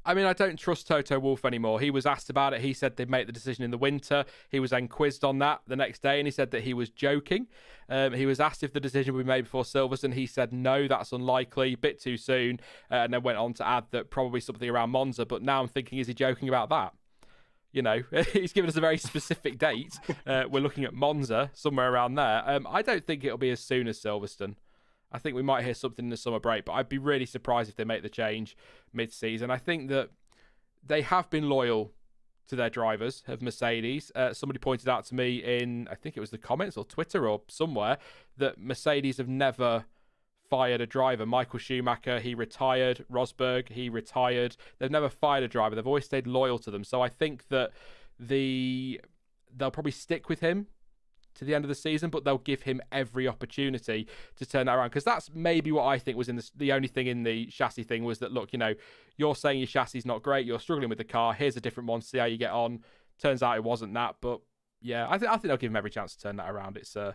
I mean, I don't trust Toto Wolff anymore. He was asked about it. He said they'd make the decision in the winter. He was then quizzed on that the next day, and he said that he was joking. He was asked if the decision would be made before Silverstone. He said, no, that's unlikely, a bit too soon, and then went on to add that probably something around Monza. But now I'm thinking, is he joking about that? You know, he's given us a very specific date. We're looking at Monza, somewhere around there. I don't think it'll be as soon as Silverstone. I think we might hear something in the summer break, but I'd be really surprised if they make the change mid-season. I think that they have been loyal to their drivers of Mercedes. Somebody pointed out to me in, I think it was the comments or Twitter or somewhere, that Mercedes have never fired a driver. Michael Schumacher, he retired. Rosberg, he retired. They've never fired a driver. They've always stayed loyal to them. So I think that they'll probably stick with him to the end of the season, but they'll give him every opportunity to turn that around, because that's maybe what I think was in the only thing in the chassis thing was that, look, you know, you're saying your chassis is not great, you're struggling with the car, here's a different one, see how you get on. Turns out it wasn't that, but yeah, I think they'll give him every chance to turn that around. It's to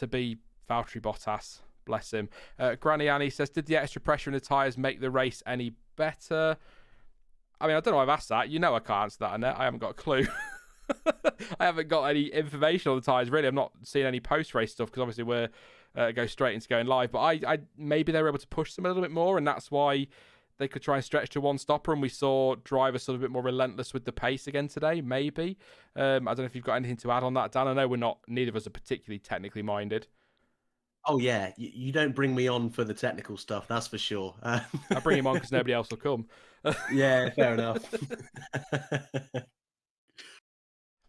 be Valtteri Bottas, bless him. Granny Annie says, did the extra pressure in the tyres make the race any better? I mean, I don't know why I've asked that. You know I can't answer that, Annette. I haven't got a clue. I haven't got any information on the tyres, really. I'm not seeing any post-race stuff because obviously we're go straight into going live. But I maybe they were able to push them a little bit more, and that's why they could try and stretch to one stopper. And we saw drivers sort of a bit more relentless with the pace again today, maybe. I don't know if you've got anything to add on that, Dan. I know neither of us are particularly technically minded. Oh, yeah. You don't bring me on for the technical stuff, that's for sure. I bring him on because nobody else will come. Yeah, fair enough.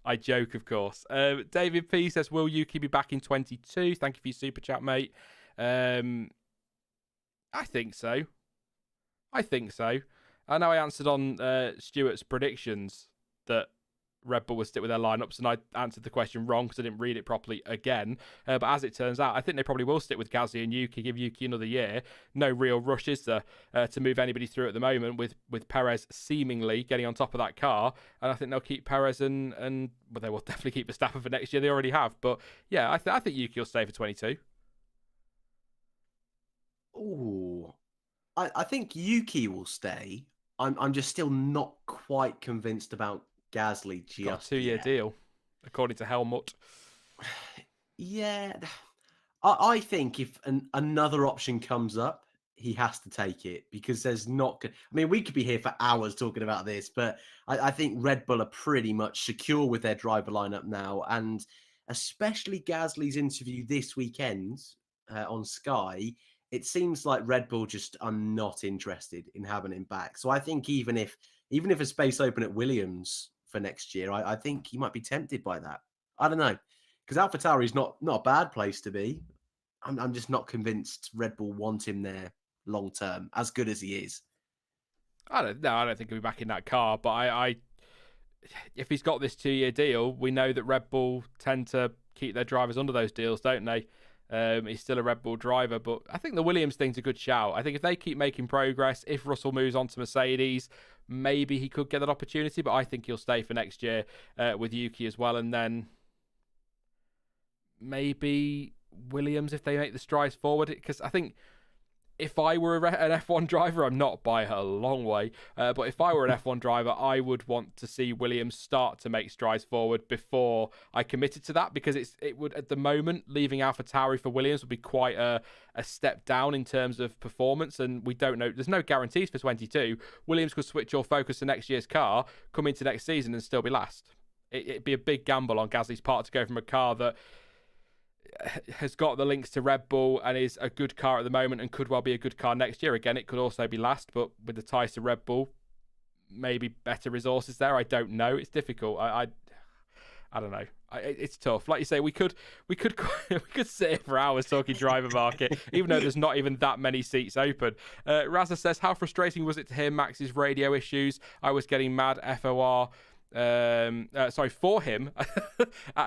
I joke, of course. David P says, will Yuki be back in 22? Thank you for your super chat, mate. I think so. I know I answered on Stuart's predictions that Red Bull would stick with their lineups, and I answered the question wrong because I didn't read it properly again. But as it turns out, I think they probably will stick with Gasly and Yuki, give Yuki another year. No real rush is there to move anybody through at the moment, with Perez seemingly getting on top of that car. And I think they'll keep Perez and well, they will definitely keep Verstappen for next year. They already have. But yeah, I think Yuki will stay for 22. Oh, I think Yuki will stay. I'm just still not quite convinced about Gasly just got a 2-year deal, according to Helmut. Yeah, I think if another option comes up, he has to take it, because there's not. I mean, we could be here for hours talking about this, but I think Red Bull are pretty much secure with their driver lineup now, and especially Gasly's interview this weekend on Sky. It seems like Red Bull just are not interested in having him back. So I think even if a space open at Williams for next year, I think he might be tempted by that. I don't know, because AlphaTauri is not a bad place to be. I'm just not convinced Red Bull want him there long term, as good as he is. I don't think he'll be back in that car, but I if he's got this 2-year deal, we know that Red Bull tend to keep their drivers under those deals, don't they? He's still a Red Bull driver, but I think the Williams thing's a good shout. I think if they keep making progress, if Russell moves on to Mercedes, maybe he could get that opportunity, but I think he'll stay for next year with Yuki as well, and then maybe Williams if they make the strides forward, because I think if I were an F1 driver, I'm not by a long way, but if I were an F1 driver, I would want to see Williams start to make strides forward before I committed to that, because it would, at the moment, leaving AlphaTauri for Williams would be quite a step down in terms of performance, and we don't know, there's no guarantees for 22. Williams could switch your focus to next year's car, come into next season and still be last. It'd be a big gamble on Gasly's part to go from a car that has got the links to Red Bull and is a good car at the moment and could well be a good car next year. Again, it could also be last, but with the ties to Red Bull, maybe better resources there. I don't know. It's difficult. I don't know. It's tough. Like you say, we could we could sit here for hours talking driver market, even though there's not even that many seats open. Raza says, how frustrating was it to hear Max's radio issues? I was getting mad. FOR. For him.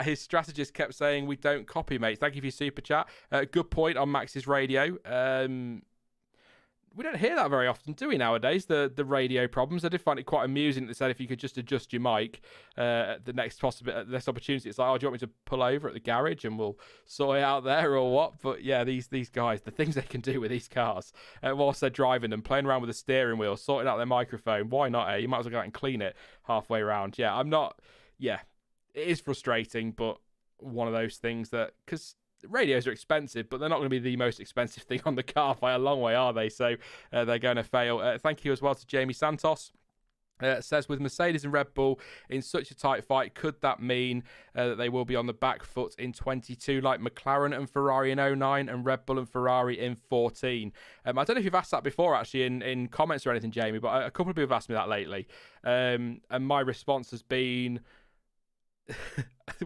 His strategist kept saying, we don't copy, mate. Thank you for your super chat. Good point on Max's radio. We don't hear that very often, do we, nowadays? The radio problems. I did find it quite amusing. They said if you could just adjust your mic, the next opportunity, it's like, oh, do you want me to pull over at the garage and we'll sort it out there or what? But yeah, these guys, the things they can do with these cars whilst they're driving them, playing around with the steering wheel, sorting out their microphone. Why not? You might as well go out and clean it halfway around. Yeah, it is frustrating, but one of those things that, because radios are expensive, but they're not going to be the most expensive thing on the car by a long way, are they? So they're going to fail. Thank you as well to Jamie Santos. Says, with Mercedes and Red Bull in such a tight fight, could that mean that they will be on the back foot in 22, like McLaren and Ferrari in 09 and Red Bull and Ferrari in 14? I don't know if you've asked that before, actually, in comments or anything, Jamie, but a couple of people have asked me that lately. And my response has been,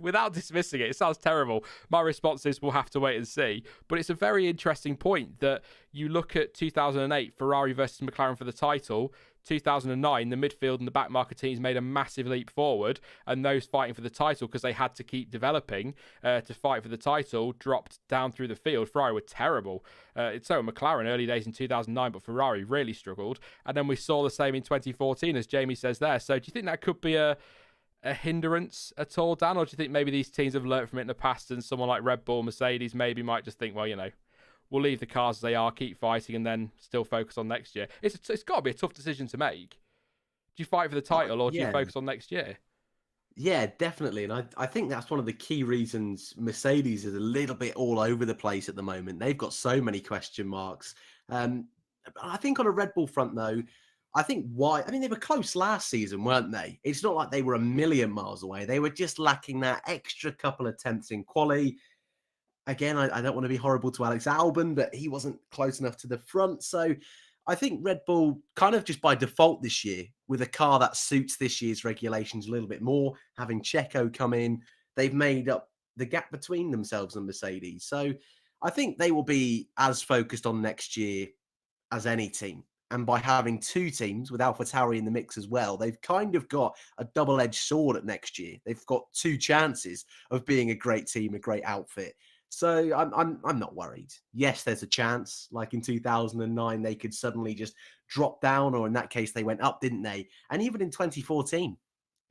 without dismissing it sounds terrible. My response is, we'll have to wait and see. But it's a very interesting point that you look at 2008, Ferrari versus McLaren for the title. 2009, the midfield and the backmarker teams made a massive leap forward, and those fighting for the title, because they had to keep developing to fight for the title, dropped down through the field. Ferrari were terrible. So McLaren early days in 2009, but Ferrari really struggled. And then we saw the same in 2014, as Jamie says there. So do you think that could be a hindrance at all, Dan? Or do you think maybe these teams have learned from it in the past, and someone like Red Bull, Mercedes maybe might just think, well, we'll leave the cars as they are, keep fighting, and then still focus on next year? It's got to be a tough decision to make. Do you fight for the title, or do you focus on next year? Yeah, definitely. And I think that's one of the key reasons Mercedes is a little bit all over the place at the moment. They've got so many question marks. I think on a Red Bull front, though, they were close last season, weren't they? It's not like they were a million miles away. They were just lacking that extra couple of tenths in quali. Again, I don't want to be horrible to Alex Albon, but he wasn't close enough to the front. So I think Red Bull kind of just by default this year, with a car that suits this year's regulations a little bit more, having Checo come in, they've made up the gap between themselves and Mercedes. So I think they will be as focused on next year as any team. And by having two teams with AlphaTauri in the mix as well, they've kind of got a double-edged sword at next year. They've got two chances of being a great team, a great outfit. So I'm not worried. Yes, there's a chance. Like in 2009, they could suddenly just drop down, or in that case, they went up, didn't they? And even in 2014,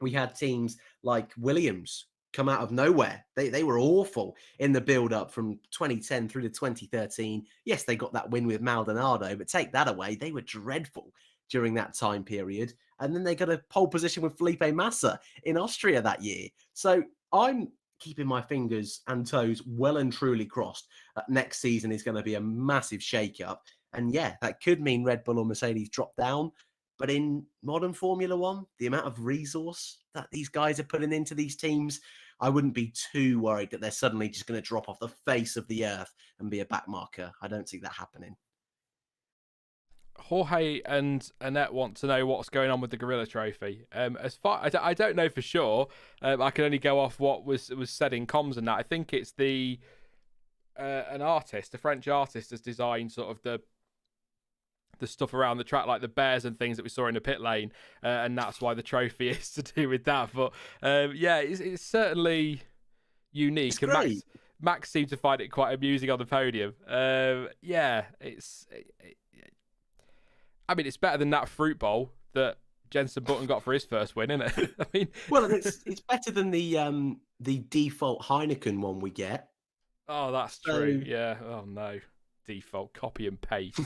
we had teams like Williams come out of nowhere. They were awful in the build-up from 2010 through to 2013. Yes, they got that win with Maldonado, but take that away, they were dreadful during that time period. And then they got a pole position with Felipe Massa in Austria that year. So I'm keeping my fingers and toes well and truly crossed that next season is going to be a massive shake-up. And yeah, that could mean Red Bull or Mercedes drop down. But in modern Formula One, the amount of resource that these guys are putting into these teams, I wouldn't be too worried that they're suddenly just going to drop off the face of the earth and be a backmarker. I don't see that happening. Jorge and Annette want to know what's going on with the Gorilla Trophy. As far I don't know for sure. I can only go off what was said in comms and that. I think it's an artist, a French artist, has designed sort of the stuff around the track, like the bears and things that we saw in the pit lane, and that's why the trophy is to do with that. But it's certainly unique. It's great. Max seemed to find it quite amusing on the podium. It's better than that fruit bowl that Jenson Button got for his first win, isn't it? I mean, well, it's better than the default Heineken one we get. Oh, that's true. Yeah. Oh no, default copy and paste.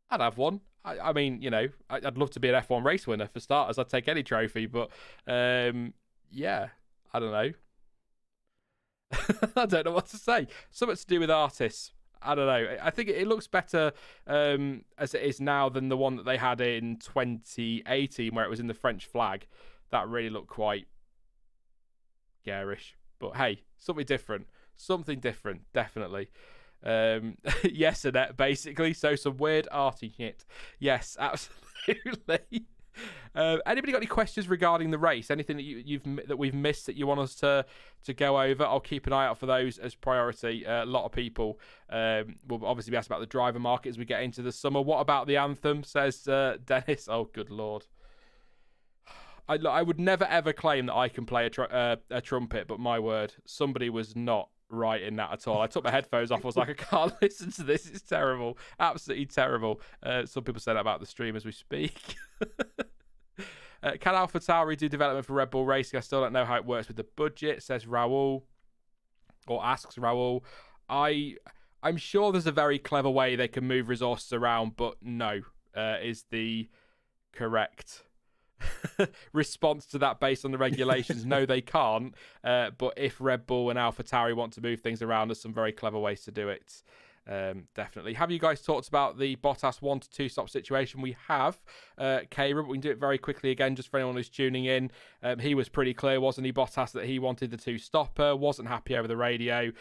I'd have one. I mean, you know, I'd love to be an F1 race winner for starters. I'd take any trophy, but I don't know. I don't know what to say. Something to do with artists. I don't know. I think it looks better as it is now than the one that they had in 2018 where it was in the French flag. That really looked quite garish. But hey, something different. Something different, definitely. Yes, Annette, basically. So some weird arty shit. Yes, absolutely. Anybody got any questions regarding the race? Anything that we've missed that you want us to go over? I'll keep an eye out for those as priority. A lot of people will obviously be asked about the driver market as we get into the summer. What about the anthem? Says Dennis. Oh, good lord. I would never ever claim that I can play a trumpet, but my word, somebody was not right in that at all. I took my headphones off. I was like, I can't listen to this. It's terrible. Absolutely terrible. Some people say that about the stream as we speak. Can AlphaTauri do development for Red Bull Racing? I still don't know how it works with the budget, says Raul, or asks Raul. I'm sure there's a very clever way they can move resources around, but no is the correct response to that based on the regulations. No, they can't. But if Red Bull and AlphaTauri want to move things around, there's some very clever ways to do it. Definitely. Have you guys talked about the Bottas 1 to 2 stop situation? We have, Kayra, but we can do it very quickly again, just for anyone who's tuning in. He was pretty clear, wasn't he, Bottas, that he wanted the 2-stopper, wasn't happy over the radio.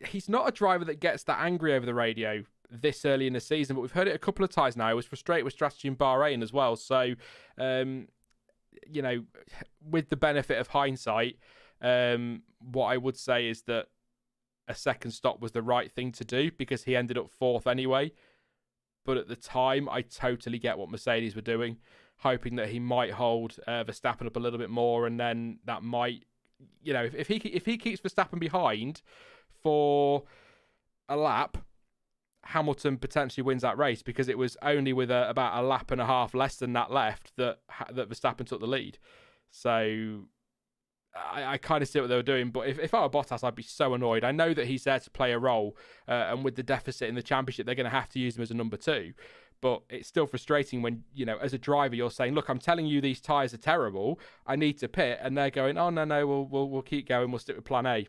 He's not a driver that gets that angry over the radio this early in the season, but we've heard it a couple of times now. He was frustrated with strategy in Bahrain as well. So, you know, with the benefit of hindsight, what I would say is that a second stop was the right thing to do because he ended up 4th anyway. But at the time, I totally get what Mercedes were doing, hoping that he might hold Verstappen up a little bit more, and then that might, you know, if he keeps Verstappen behind for a lap, Hamilton potentially wins that race because it was only with about a lap and a half less than that left that Verstappen took the lead. So I kind of see what they were doing, but if I were Bottas, I'd be so annoyed. I know that he's there to play a role, and with the deficit in the championship, they're going to have to use him as a number 2. But it's still frustrating when, you know, as a driver, you're saying, look, I'm telling you these tyres are terrible. I need to pit. And they're going, oh, no, we'll keep going. We'll stick with plan A.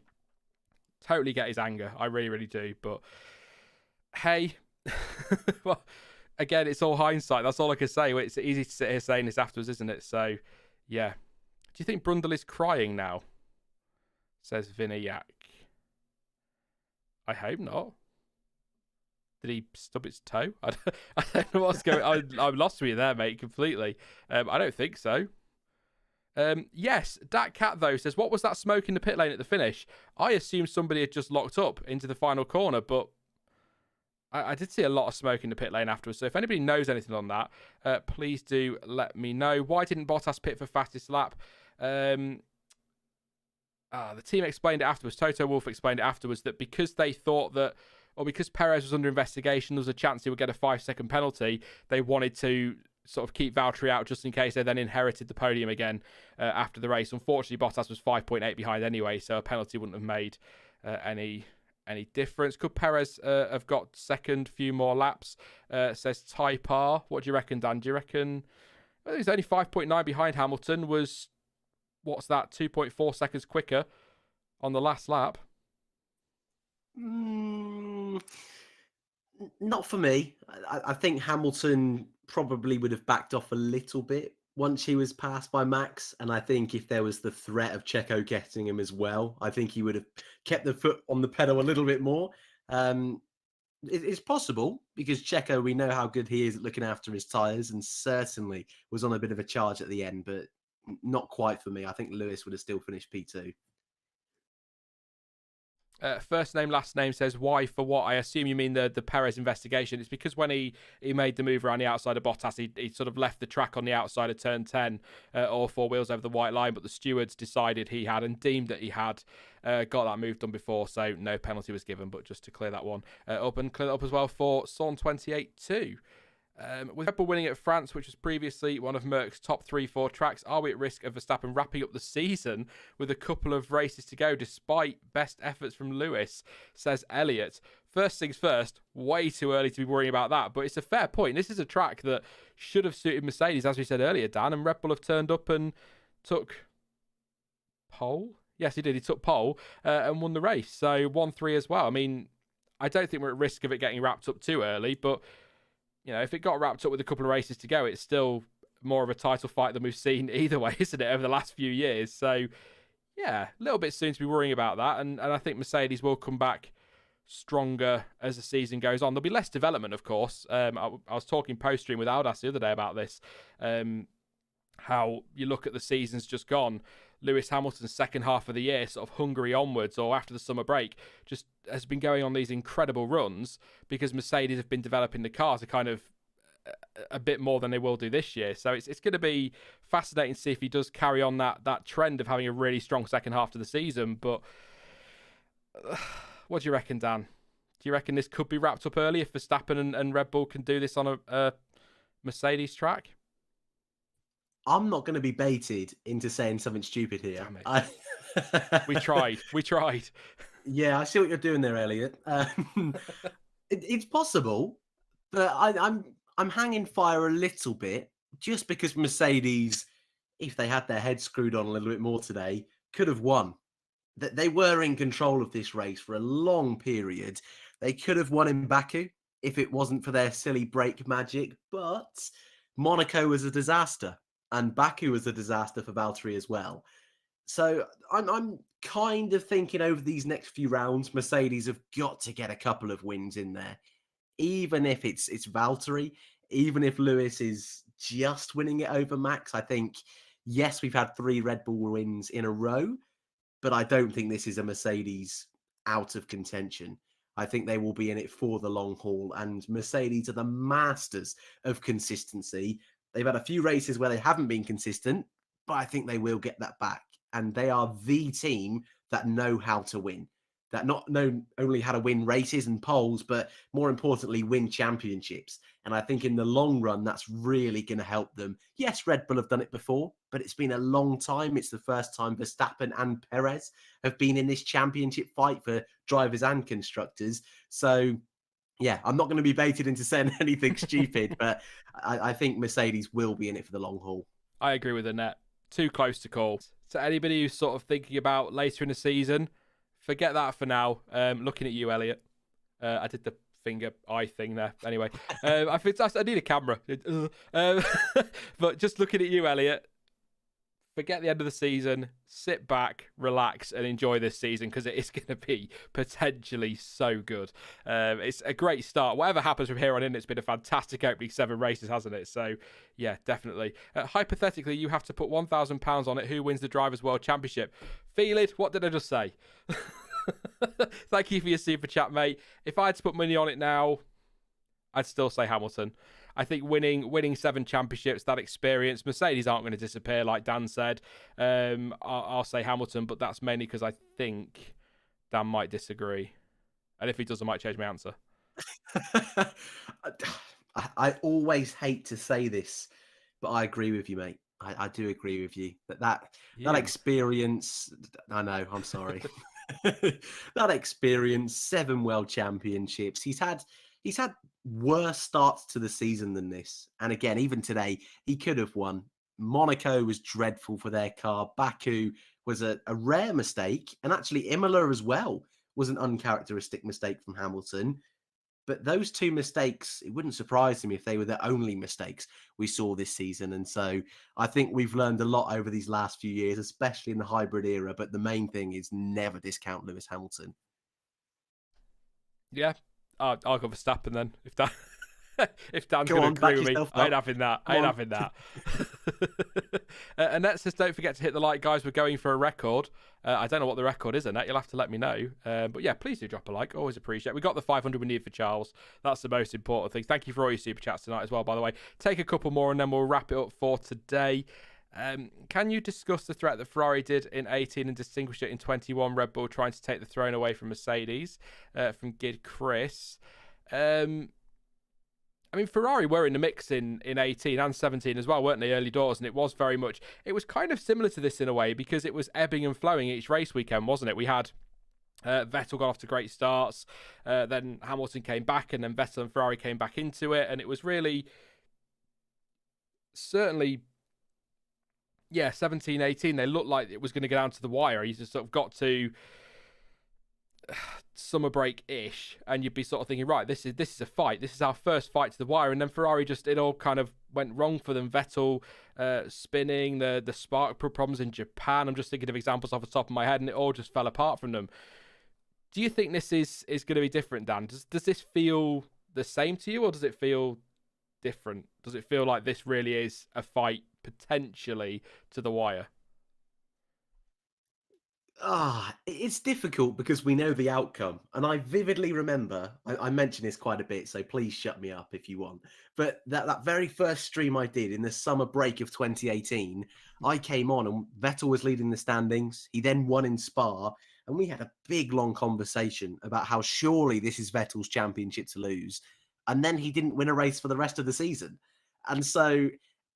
Totally get his anger. I really, really do. But hey, well, again, it's all hindsight. That's all I can say. It's easy to sit here saying this afterwards, isn't it? So, yeah. Do you think Brundle is crying now? Says Vinayak. I hope not. Did he stub its toe? I don't know what's going on. I'm lost with you there, mate, completely. I don't think so. Yes, Dat Cat, though, says, what was that smoke in the pit lane at the finish? I assumed somebody had just locked up into the final corner, but I did see a lot of smoke in the pit lane afterwards. So if anybody knows anything on that, please do let me know. Why didn't Bottas pit for fastest lap? The team explained it afterwards. Toto Wolff explained it afterwards that because they thought that, or because Perez was under investigation, there was a chance he would get a 5-second penalty. They wanted to sort of keep Valtteri out just in case they then inherited the podium again after the race. Unfortunately, Bottas was 5.8 behind anyway, so a penalty wouldn't have made any difference. Could Perez have got second, few more laps? Says Type R. What do you reckon, Dan? Do you reckon he's only 5.9 behind Hamilton? Was, what's that, 2.4 seconds quicker on the last lap? Not for me. I think Hamilton probably would have backed off a little bit once he was passed by Max. And I think if there was the threat of Checo getting him as well, I think he would have kept the foot on the pedal a little bit more. It's possible because Checo, we know how good he is at looking after his tyres, and certainly was on a bit of a charge at the end, but not quite for me. I think Lewis would have still finished P2. First name, last name says why for what? I assume you mean the Perez investigation. It's because when he made the move around the outside of Bottas, he sort of left the track on the outside of turn 10, all four wheels over the white line, but the stewards decided he had and deemed that he had got that move done before, so no penalty was given. But just to clear that one up and clear that up as well for Son 28 2. With Red Bull winning at France, which was previously one of Merck's top 3-4 tracks, are we at risk of Verstappen wrapping up the season with a couple of races to go, despite best efforts from Lewis, says Elliott. First things first, way too early to be worrying about that, but it's a fair point. This is a track that should have suited Mercedes, as we said earlier, Dan, and Red Bull have turned up and took pole? Yes, he did. He took pole and won the race, so 1-3 as well. I mean, I don't think we're at risk of it getting wrapped up too early, but you know, if it got wrapped up with a couple of races to go, it's still more of a title fight than we've seen either way, isn't it, over the last few years? So, yeah, a little bit soon to be worrying about that. And I think Mercedes will come back stronger as the season goes on. There'll be less development, of course. I was talking post-stream with Aldas the other day about this, how you look at the seasons just gone. Lewis Hamilton's second half of the year, sort of Hungary onwards or after the summer break, just has been going on these incredible runs because Mercedes have been developing the cars a kind of a bit more than they will do this year. So it's going to be fascinating to see if he does carry on that trend of having a really strong second half to the season. But what do you reckon, Dan? Do you reckon this could be wrapped up early if Verstappen and Red Bull can do this on a Mercedes track? I'm not going to be baited into saying something stupid here. We tried. Yeah, I see what you're doing there, Elliot. It's possible, but I'm hanging fire a little bit just because Mercedes, if they had their head screwed on a little bit more today, could have won. That they were in control of this race for a long period. They could have won in Baku if it wasn't for their silly brake magic, but Monaco was a disaster. And Baku was a disaster for Valtteri as well. So I'm kind of thinking over these next few rounds, Mercedes have got to get a couple of wins in there. Even if it's Valtteri, even if Lewis is just winning it over Max, I think, yes, we've had 3 Red Bull wins in a row, but I don't think this is a Mercedes out of contention. I think they will be in it for the long haul, and Mercedes are the masters of consistency. They've had a few races where they haven't been consistent, but I think they will get that back. And they are the team that know how to win, that not know only how to win races and poles, but more importantly, win championships. And I think in the long run, that's really going to help them. Yes, Red Bull have done it before, but it's been a long time. It's the first time Verstappen and Perez have been in this championship fight for drivers and constructors. So yeah, I'm not going to be baited into saying anything stupid, but I think Mercedes will be in it for the long haul. I agree with Annette. Too close to call. So anybody who's sort of thinking about later in the season, forget that for now. Looking at you, Elliot. I did the finger eye thing there. Anyway, I think I need a camera. But just looking at you, Elliot, forget the end of the season, sit back, relax, and enjoy this season because it is going to be potentially so good. It's a great start. Whatever happens from here on in, it's been a fantastic opening 7 races, hasn't it? So, yeah, definitely. Hypothetically, you have to put £1,000 on it. Who wins the Drivers' World Championship? Feel it? What did I just say? Thank you for your super chat, mate. If I had to put money on it now, I'd still say Hamilton. I think winning 7 championships, that experience, Mercedes aren't going to disappear, like Dan said. I'll say Hamilton, but that's mainly because I think Dan might disagree. And if he does, I might change my answer. I always hate to say this, but I agree with you, mate. I do agree with you. That experience, I know, I'm sorry. That experience, 7 world championships. He's had worse starts to the season than this. And again, even today, he could have won. Monaco was dreadful for their car. Baku was a rare mistake. And actually, Imola as well was an uncharacteristic mistake from Hamilton. But those 2 mistakes, it wouldn't surprise me if they were the only mistakes we saw this season. And so I think we've learned a lot over these last few years, especially in the hybrid era. But the main thing is never discount Lewis Hamilton. Yeah, I'll go Verstappen then. If Dan's Go going to on, back agree with me, yourself I ain't up. having that. I Come ain't on. having that. And let's just don't forget to hit the like, guys. We're going for a record. I don't know what the record is, Annette. You'll have to let me know. But yeah, please do drop a like. Always appreciate it. We got the 500 we need for Charles. That's the most important thing. Thank you for all your super chats tonight as well, by the way. Take a couple more and then we'll wrap it up for today. Can you discuss the threat that Ferrari did in 18 and distinguish it in 21? Red Bull trying to take the throne away from Mercedes. From Gid Chris. I mean, Ferrari were in the mix in 18 and 17 as well, weren't they, early doors? And it was kind of similar to this in a way because it was ebbing and flowing each race weekend, wasn't it? We had Vettel got off to great starts, then Hamilton came back, and then Vettel and Ferrari came back into it. And it was really, certainly, 17, 18, they looked like it was going to go down to the wire. You just sort of got to summer break-ish, and you'd be sort of thinking, right, this is a fight. This is our first fight to the wire. And then Ferrari it all kind of went wrong for them. Vettel spinning, the spark problems in Japan. I'm just thinking of examples off the top of my head, and it all just fell apart from them. Do you think this is going to be different, Dan? Does this feel the same to you, or does it feel different? Does it feel like this really is a fight potentially to the wire? It's difficult because we know the outcome. And I vividly remember, I mention this quite a bit, so please shut me up if you want. But that very first stream I did in the summer break of 2018, I came on and Vettel was leading the standings. He then won in Spa. And we had a big, long conversation about how surely this is Vettel's championship to lose. And then he didn't win a race for the rest of the season. And so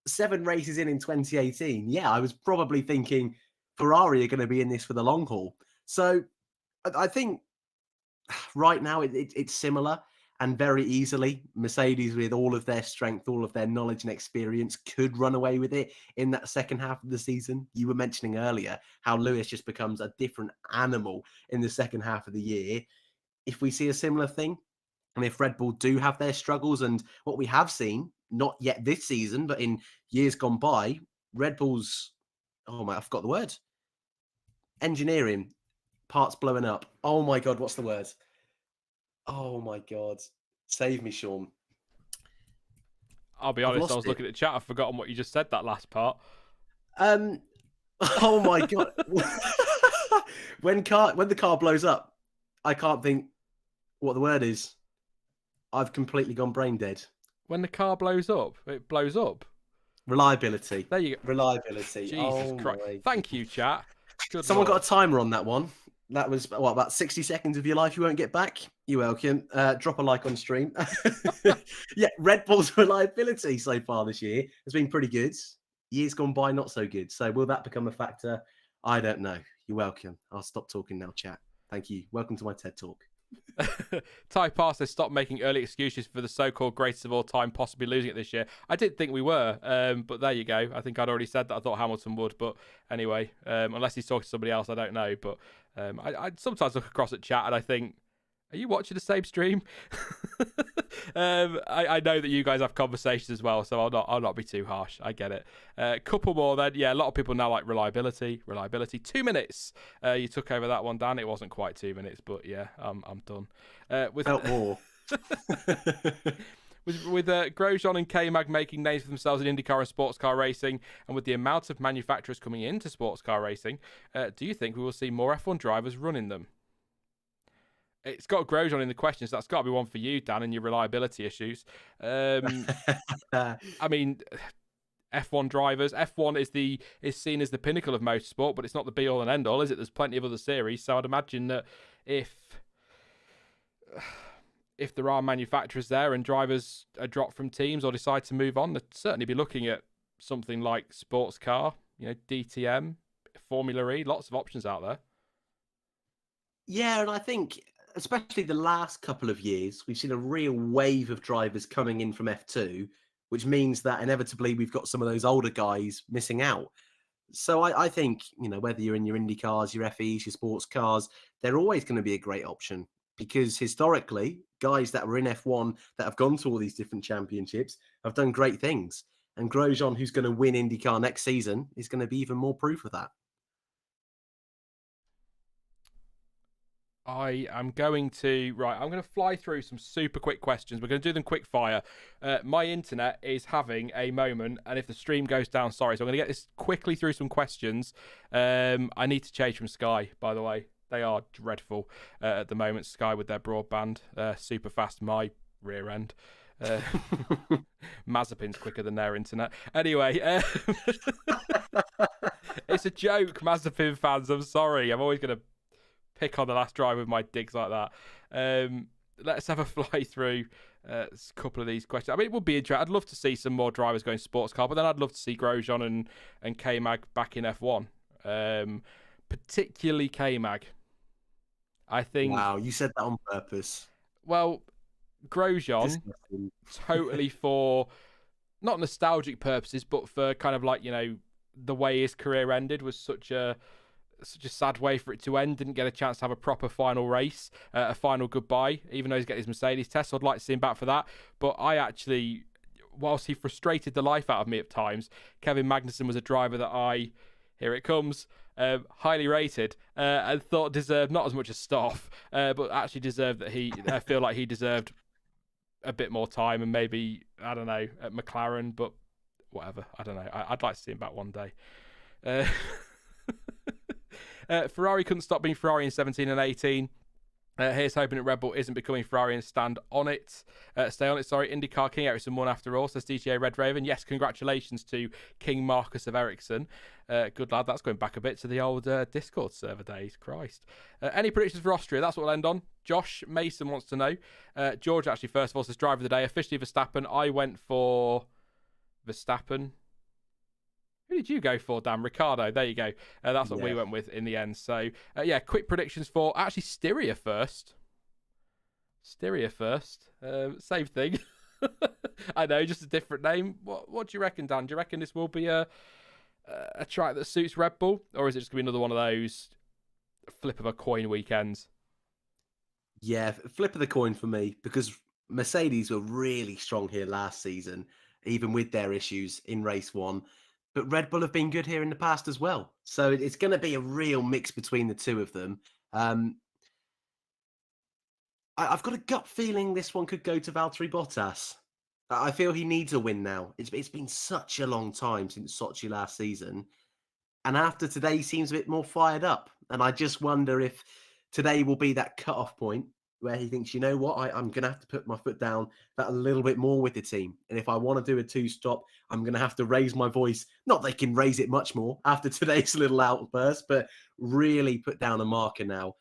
7 races in 2018, yeah, I was probably thinking Ferrari are going to be in this for the long haul. So I think right now it's similar, and very easily Mercedes, with all of their strength, all of their knowledge and experience, could run away with it in that second half of the season. You were mentioning earlier how Lewis just becomes a different animal in the second half of the year. If we see a similar thing, and if Red Bull do have their struggles, and what we have seen, not yet this season, but in years gone by, Red Bull's, oh my, I forgot the word. Engineering, parts blowing up. Oh my God, what's the word? Oh my God. Save me, Sean. I'll be honest, I was looking at the chat. I've forgotten what you just said, that last part. Oh my God. When the car blows up, I can't think what the word is. I've completely gone brain dead. When the car blows up, it blows up. Reliability. There you go. Reliability. Jesus Christ. Thank you, chat. Good Someone Lord. got a timer on that one. That was, about 60 seconds of your life you won't get back? You're welcome. Drop a like on stream. Yeah, Red Bull's reliability so far this year has been pretty good. Years gone by, not so good. So will that become a factor? I don't know. You're welcome. I'll stop talking now, chat. Thank you. Welcome to my TED Talk. Ty Pass says, stop making early excuses for the so-called greatest of all time possibly losing it this year. I did think we were, but there you go. I think I'd already said that I thought Hamilton would, but anyway, unless he's talking to somebody else, I don't know. But I sometimes look across at chat and I think, are you watching the same stream? I know that you guys have conversations as well, so I'll not be too harsh. I get it. Couple more then. Yeah, a lot of people now like reliability. 2 minutes. You took over that one, Dan. It wasn't quite 2 minutes, but yeah, I'm done. Felt more. With Grosjean and K-Mag making names for themselves in IndyCar and sports car racing, and with the amount of manufacturers coming into sports car racing, do you think we will see more F1 drivers running them? It's got Grosjean in the questions. So that's got to be one for you, Dan, and your reliability issues. I mean, F1 drivers. F1 is seen as the pinnacle of motorsport, but it's not the be all and end all, is it? There's plenty of other series. So I'd imagine that if there are manufacturers there and drivers are dropped from teams or decide to move on, they'd certainly be looking at something like sports car, DTM, Formula E, lots of options out there. Yeah, and I think especially the last couple of years, we've seen a real wave of drivers coming in from F2, which means that inevitably we've got some of those older guys missing out. So I think, whether you're in your Indy cars, your FEs, your sports cars, they're always going to be a great option, because historically, guys that were in F1 that have gone to all these different championships have done great things. And Grosjean, who's going to win IndyCar next season, is going to be even more proof of that. I am going to I'm going to fly through some super quick questions. We're going to do them quick fire. My internet is having a moment, and if the stream goes down, sorry. So I'm going to get this quickly through some questions. I need to change from Sky, by the way. They are dreadful at the moment. Sky with their broadband, super fast. My rear end. Mazepin's quicker than their internet. Anyway, it's a joke, Mazepin fans. I'm sorry. I'm always going to pick on the last drive with my digs like that. Let's have a fly through a couple of these questions. I mean, it would be interesting. I'd love to see some more drivers going sports car, but then I'd love to see Grosjean and K-Mag back in F1. Particularly K-Mag. I think... Wow, you said that on purpose. Well, Grosjean, totally for, not nostalgic purposes, but for kind of like, the way his career ended was such a sad way for it to end. Didn't get a chance to have a proper final race, a final goodbye, even though he's getting his Mercedes test. So I'd like to see him back for that. But I actually, whilst he frustrated the life out of me at times, Kevin Magnussen was a driver that here it comes, highly rated and thought deserved not as much as Stoff, but actually deserved I feel like he deserved a bit more time and maybe, I don't know, at McLaren, but whatever. I don't know. I'd like to see him back one day. Ferrari couldn't stop being Ferrari in 17 and 18. Here's hoping that Red Bull isn't becoming Ferrari and stay on it. Sorry, IndyCar King Ericsson won after all, says DGA Red Raven. Yes, congratulations to King Marcus of Ericsson. Good lad. That's going back a bit to the old Discord server days. Christ. Any predictions for Austria? That's what we'll end on. Josh Mason wants to know. George actually, first of all, says driver of the day. Officially Verstappen. I went for Verstappen. Who did you go for, Dan? Ricardo. There you go. That's what we went with in the end. So, quick predictions for actually Styria first. Same thing. I know, just a different name. What do you reckon, Dan? Do you reckon this will be a track that suits Red Bull? Or is it just going to be another one of those flip of a coin weekends? Yeah, flip of the coin for me, because Mercedes were really strong here last season, even with their issues in race one. But Red Bull have been good here in the past as well. So it's going to be a real mix between the two of them. I've got a gut feeling this one could go to Valtteri Bottas. I feel he needs a win now. It's been such a long time since Sochi last season. And after today, he seems a bit more fired up. And I just wonder if today will be that cut-off point where he thinks, you know what, I'm going to have to put my foot down that a little bit more with the team. And if I want to do a two-stop, I'm going to have to raise my voice. Not they can raise it much more after today's little outburst, but really put down a marker now.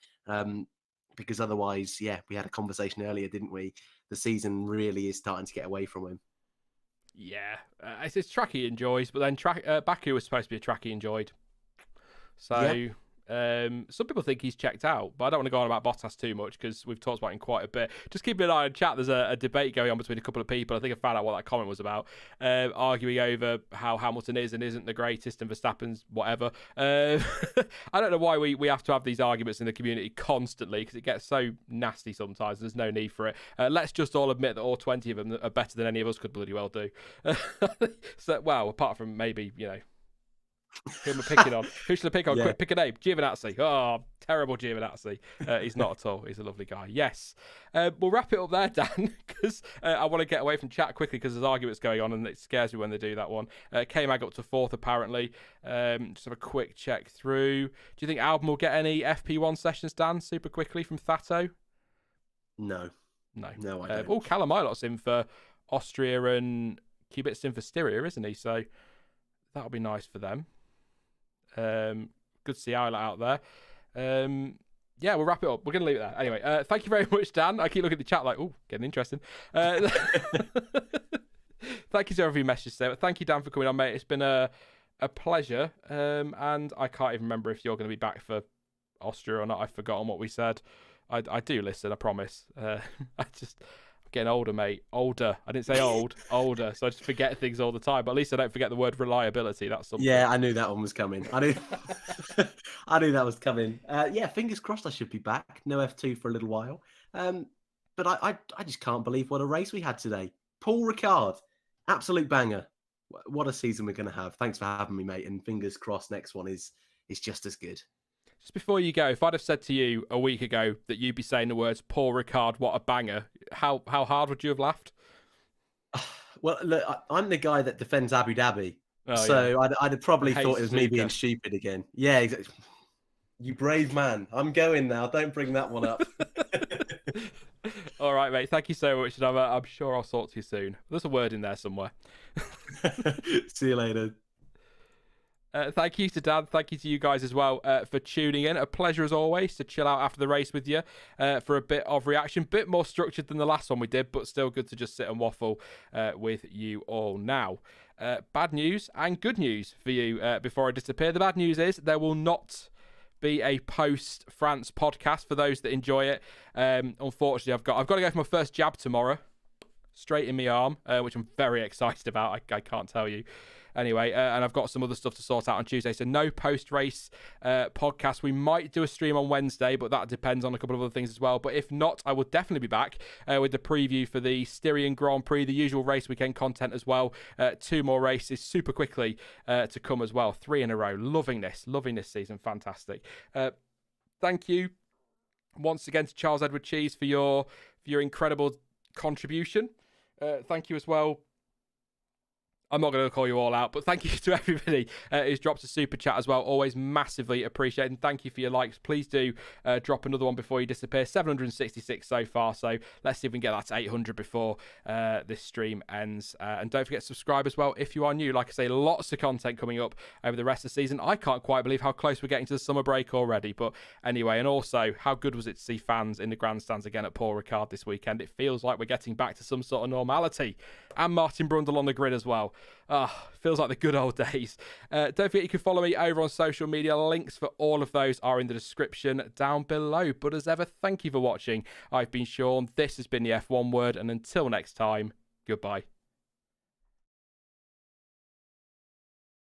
Because otherwise, we had a conversation earlier, didn't we? The season really is starting to get away from him. Yeah, it's a track he enjoys, but then Baku was supposed to be a track he enjoyed. So... some people think he's checked out, but I don't want to go on about Bottas too much because we've talked about him quite a bit. Just keeping an eye on chat. There's a debate going on between a couple of people. I think I found out what that comment was about, arguing over how Hamilton is and isn't the greatest and Verstappen's whatever. I don't know why we have to have these arguments in the community constantly because it gets so nasty sometimes. There's no need for it. Let's just all admit that all 20 of them are better than any of us could bloody well do. So, well, apart from maybe, who am I picking on? Who should I pick on? Quick, pick a name. Giovinazzi. Oh, terrible Giovinazzi. He's not at all. He's a lovely guy. Yes. We'll wrap it up there, Dan, because I want to get away from chat quickly because there's arguments going on and it scares me when they do that one. K-Mag up to 4th, apparently. Just have a quick check through. Do you think Albon will get any FP1 sessions, Dan, super quickly from Thato? No, I don't. Oh, Callum Ilot's in for Austria and Kubit's in for Styria, isn't he? So that'll be nice for them. Good to see Isla out there. We'll wrap it up. We're going to leave it there. Anyway, thank you very much, Dan. I keep looking at the chat like, getting interesting. Thank you to everyone who messaged today. Thank you, Dan, for coming on, mate. It's been a pleasure. And I can't even remember if you're going to be back for Austria or not. I've forgotten what we said. I do listen, I promise. Getting older, mate. Older. I didn't say old. Older. So I just forget things all the time. But at least I don't forget the word reliability. That's something. Yeah, I knew that one was coming. I knew that was coming. Fingers crossed I should be back. No F2 for a little while. But I just can't believe what a race we had today. Paul Ricard. Absolute banger. What a season we're going to have. Thanks for having me, mate. And fingers crossed next one is just as good. Just before you go, if I'd have said to you a week ago that you'd be saying the words Paul Ricard, what a banger, how hard would you have laughed? Well, look, I'm the guy that defends Abu Dhabi. Oh, so yeah. I'd have probably And thought it was me Suzuka. being stupid again. Yeah, exactly. You brave man. I'm going now. Don't bring that one up. All right, mate. Thank you so much. And I'm sure I'll talk to you soon. There's a word in there somewhere. See you later. Thank you to Dan. Thank you to you guys as well for tuning in. A pleasure as always to chill out after the race with you for a bit of reaction. Bit more structured than the last one we did, but still good to just sit and waffle with you all now. Bad news and good news for you before I disappear. The bad news is there will not be a post-France podcast for those that enjoy it. Unfortunately, I've got to go for my first jab tomorrow, straight in my arm, which I'm very excited about. I can't tell you. Anyway, and I've got some other stuff to sort out on Tuesday, so no post-race podcast. We might do a stream on Wednesday, but that depends on a couple of other things as well. But if not, I will definitely be back with the preview for the Styrian Grand Prix, the usual race weekend content as well. 2 more races super quickly to come as well. 3 in a row. Loving this season. Fantastic. Thank you once again to Charles Edward Cheese for your incredible contribution. Thank you as well. I'm not going to call you all out, but thank you to everybody who's dropped a super chat as well. Always massively appreciated. And thank you for your likes. Please do drop another one before you disappear. 766 so far. So let's see if we can get that to 800 before this stream ends. And don't forget to subscribe as well if you are new. Like I say, lots of content coming up over the rest of the season. I can't quite believe how close we're getting to the summer break already. But anyway, and also, how good was it to see fans in the grandstands again at Paul Ricard this weekend? It feels like we're getting back to some sort of normality. And Martin Brundle on the grid as well. Feels like the good old days. Don't forget you can follow me over on social media. Links for all of those are in the description down below. But as ever, thank you for watching. I've been Sean. This has been the F1 Word. And until next time, goodbye.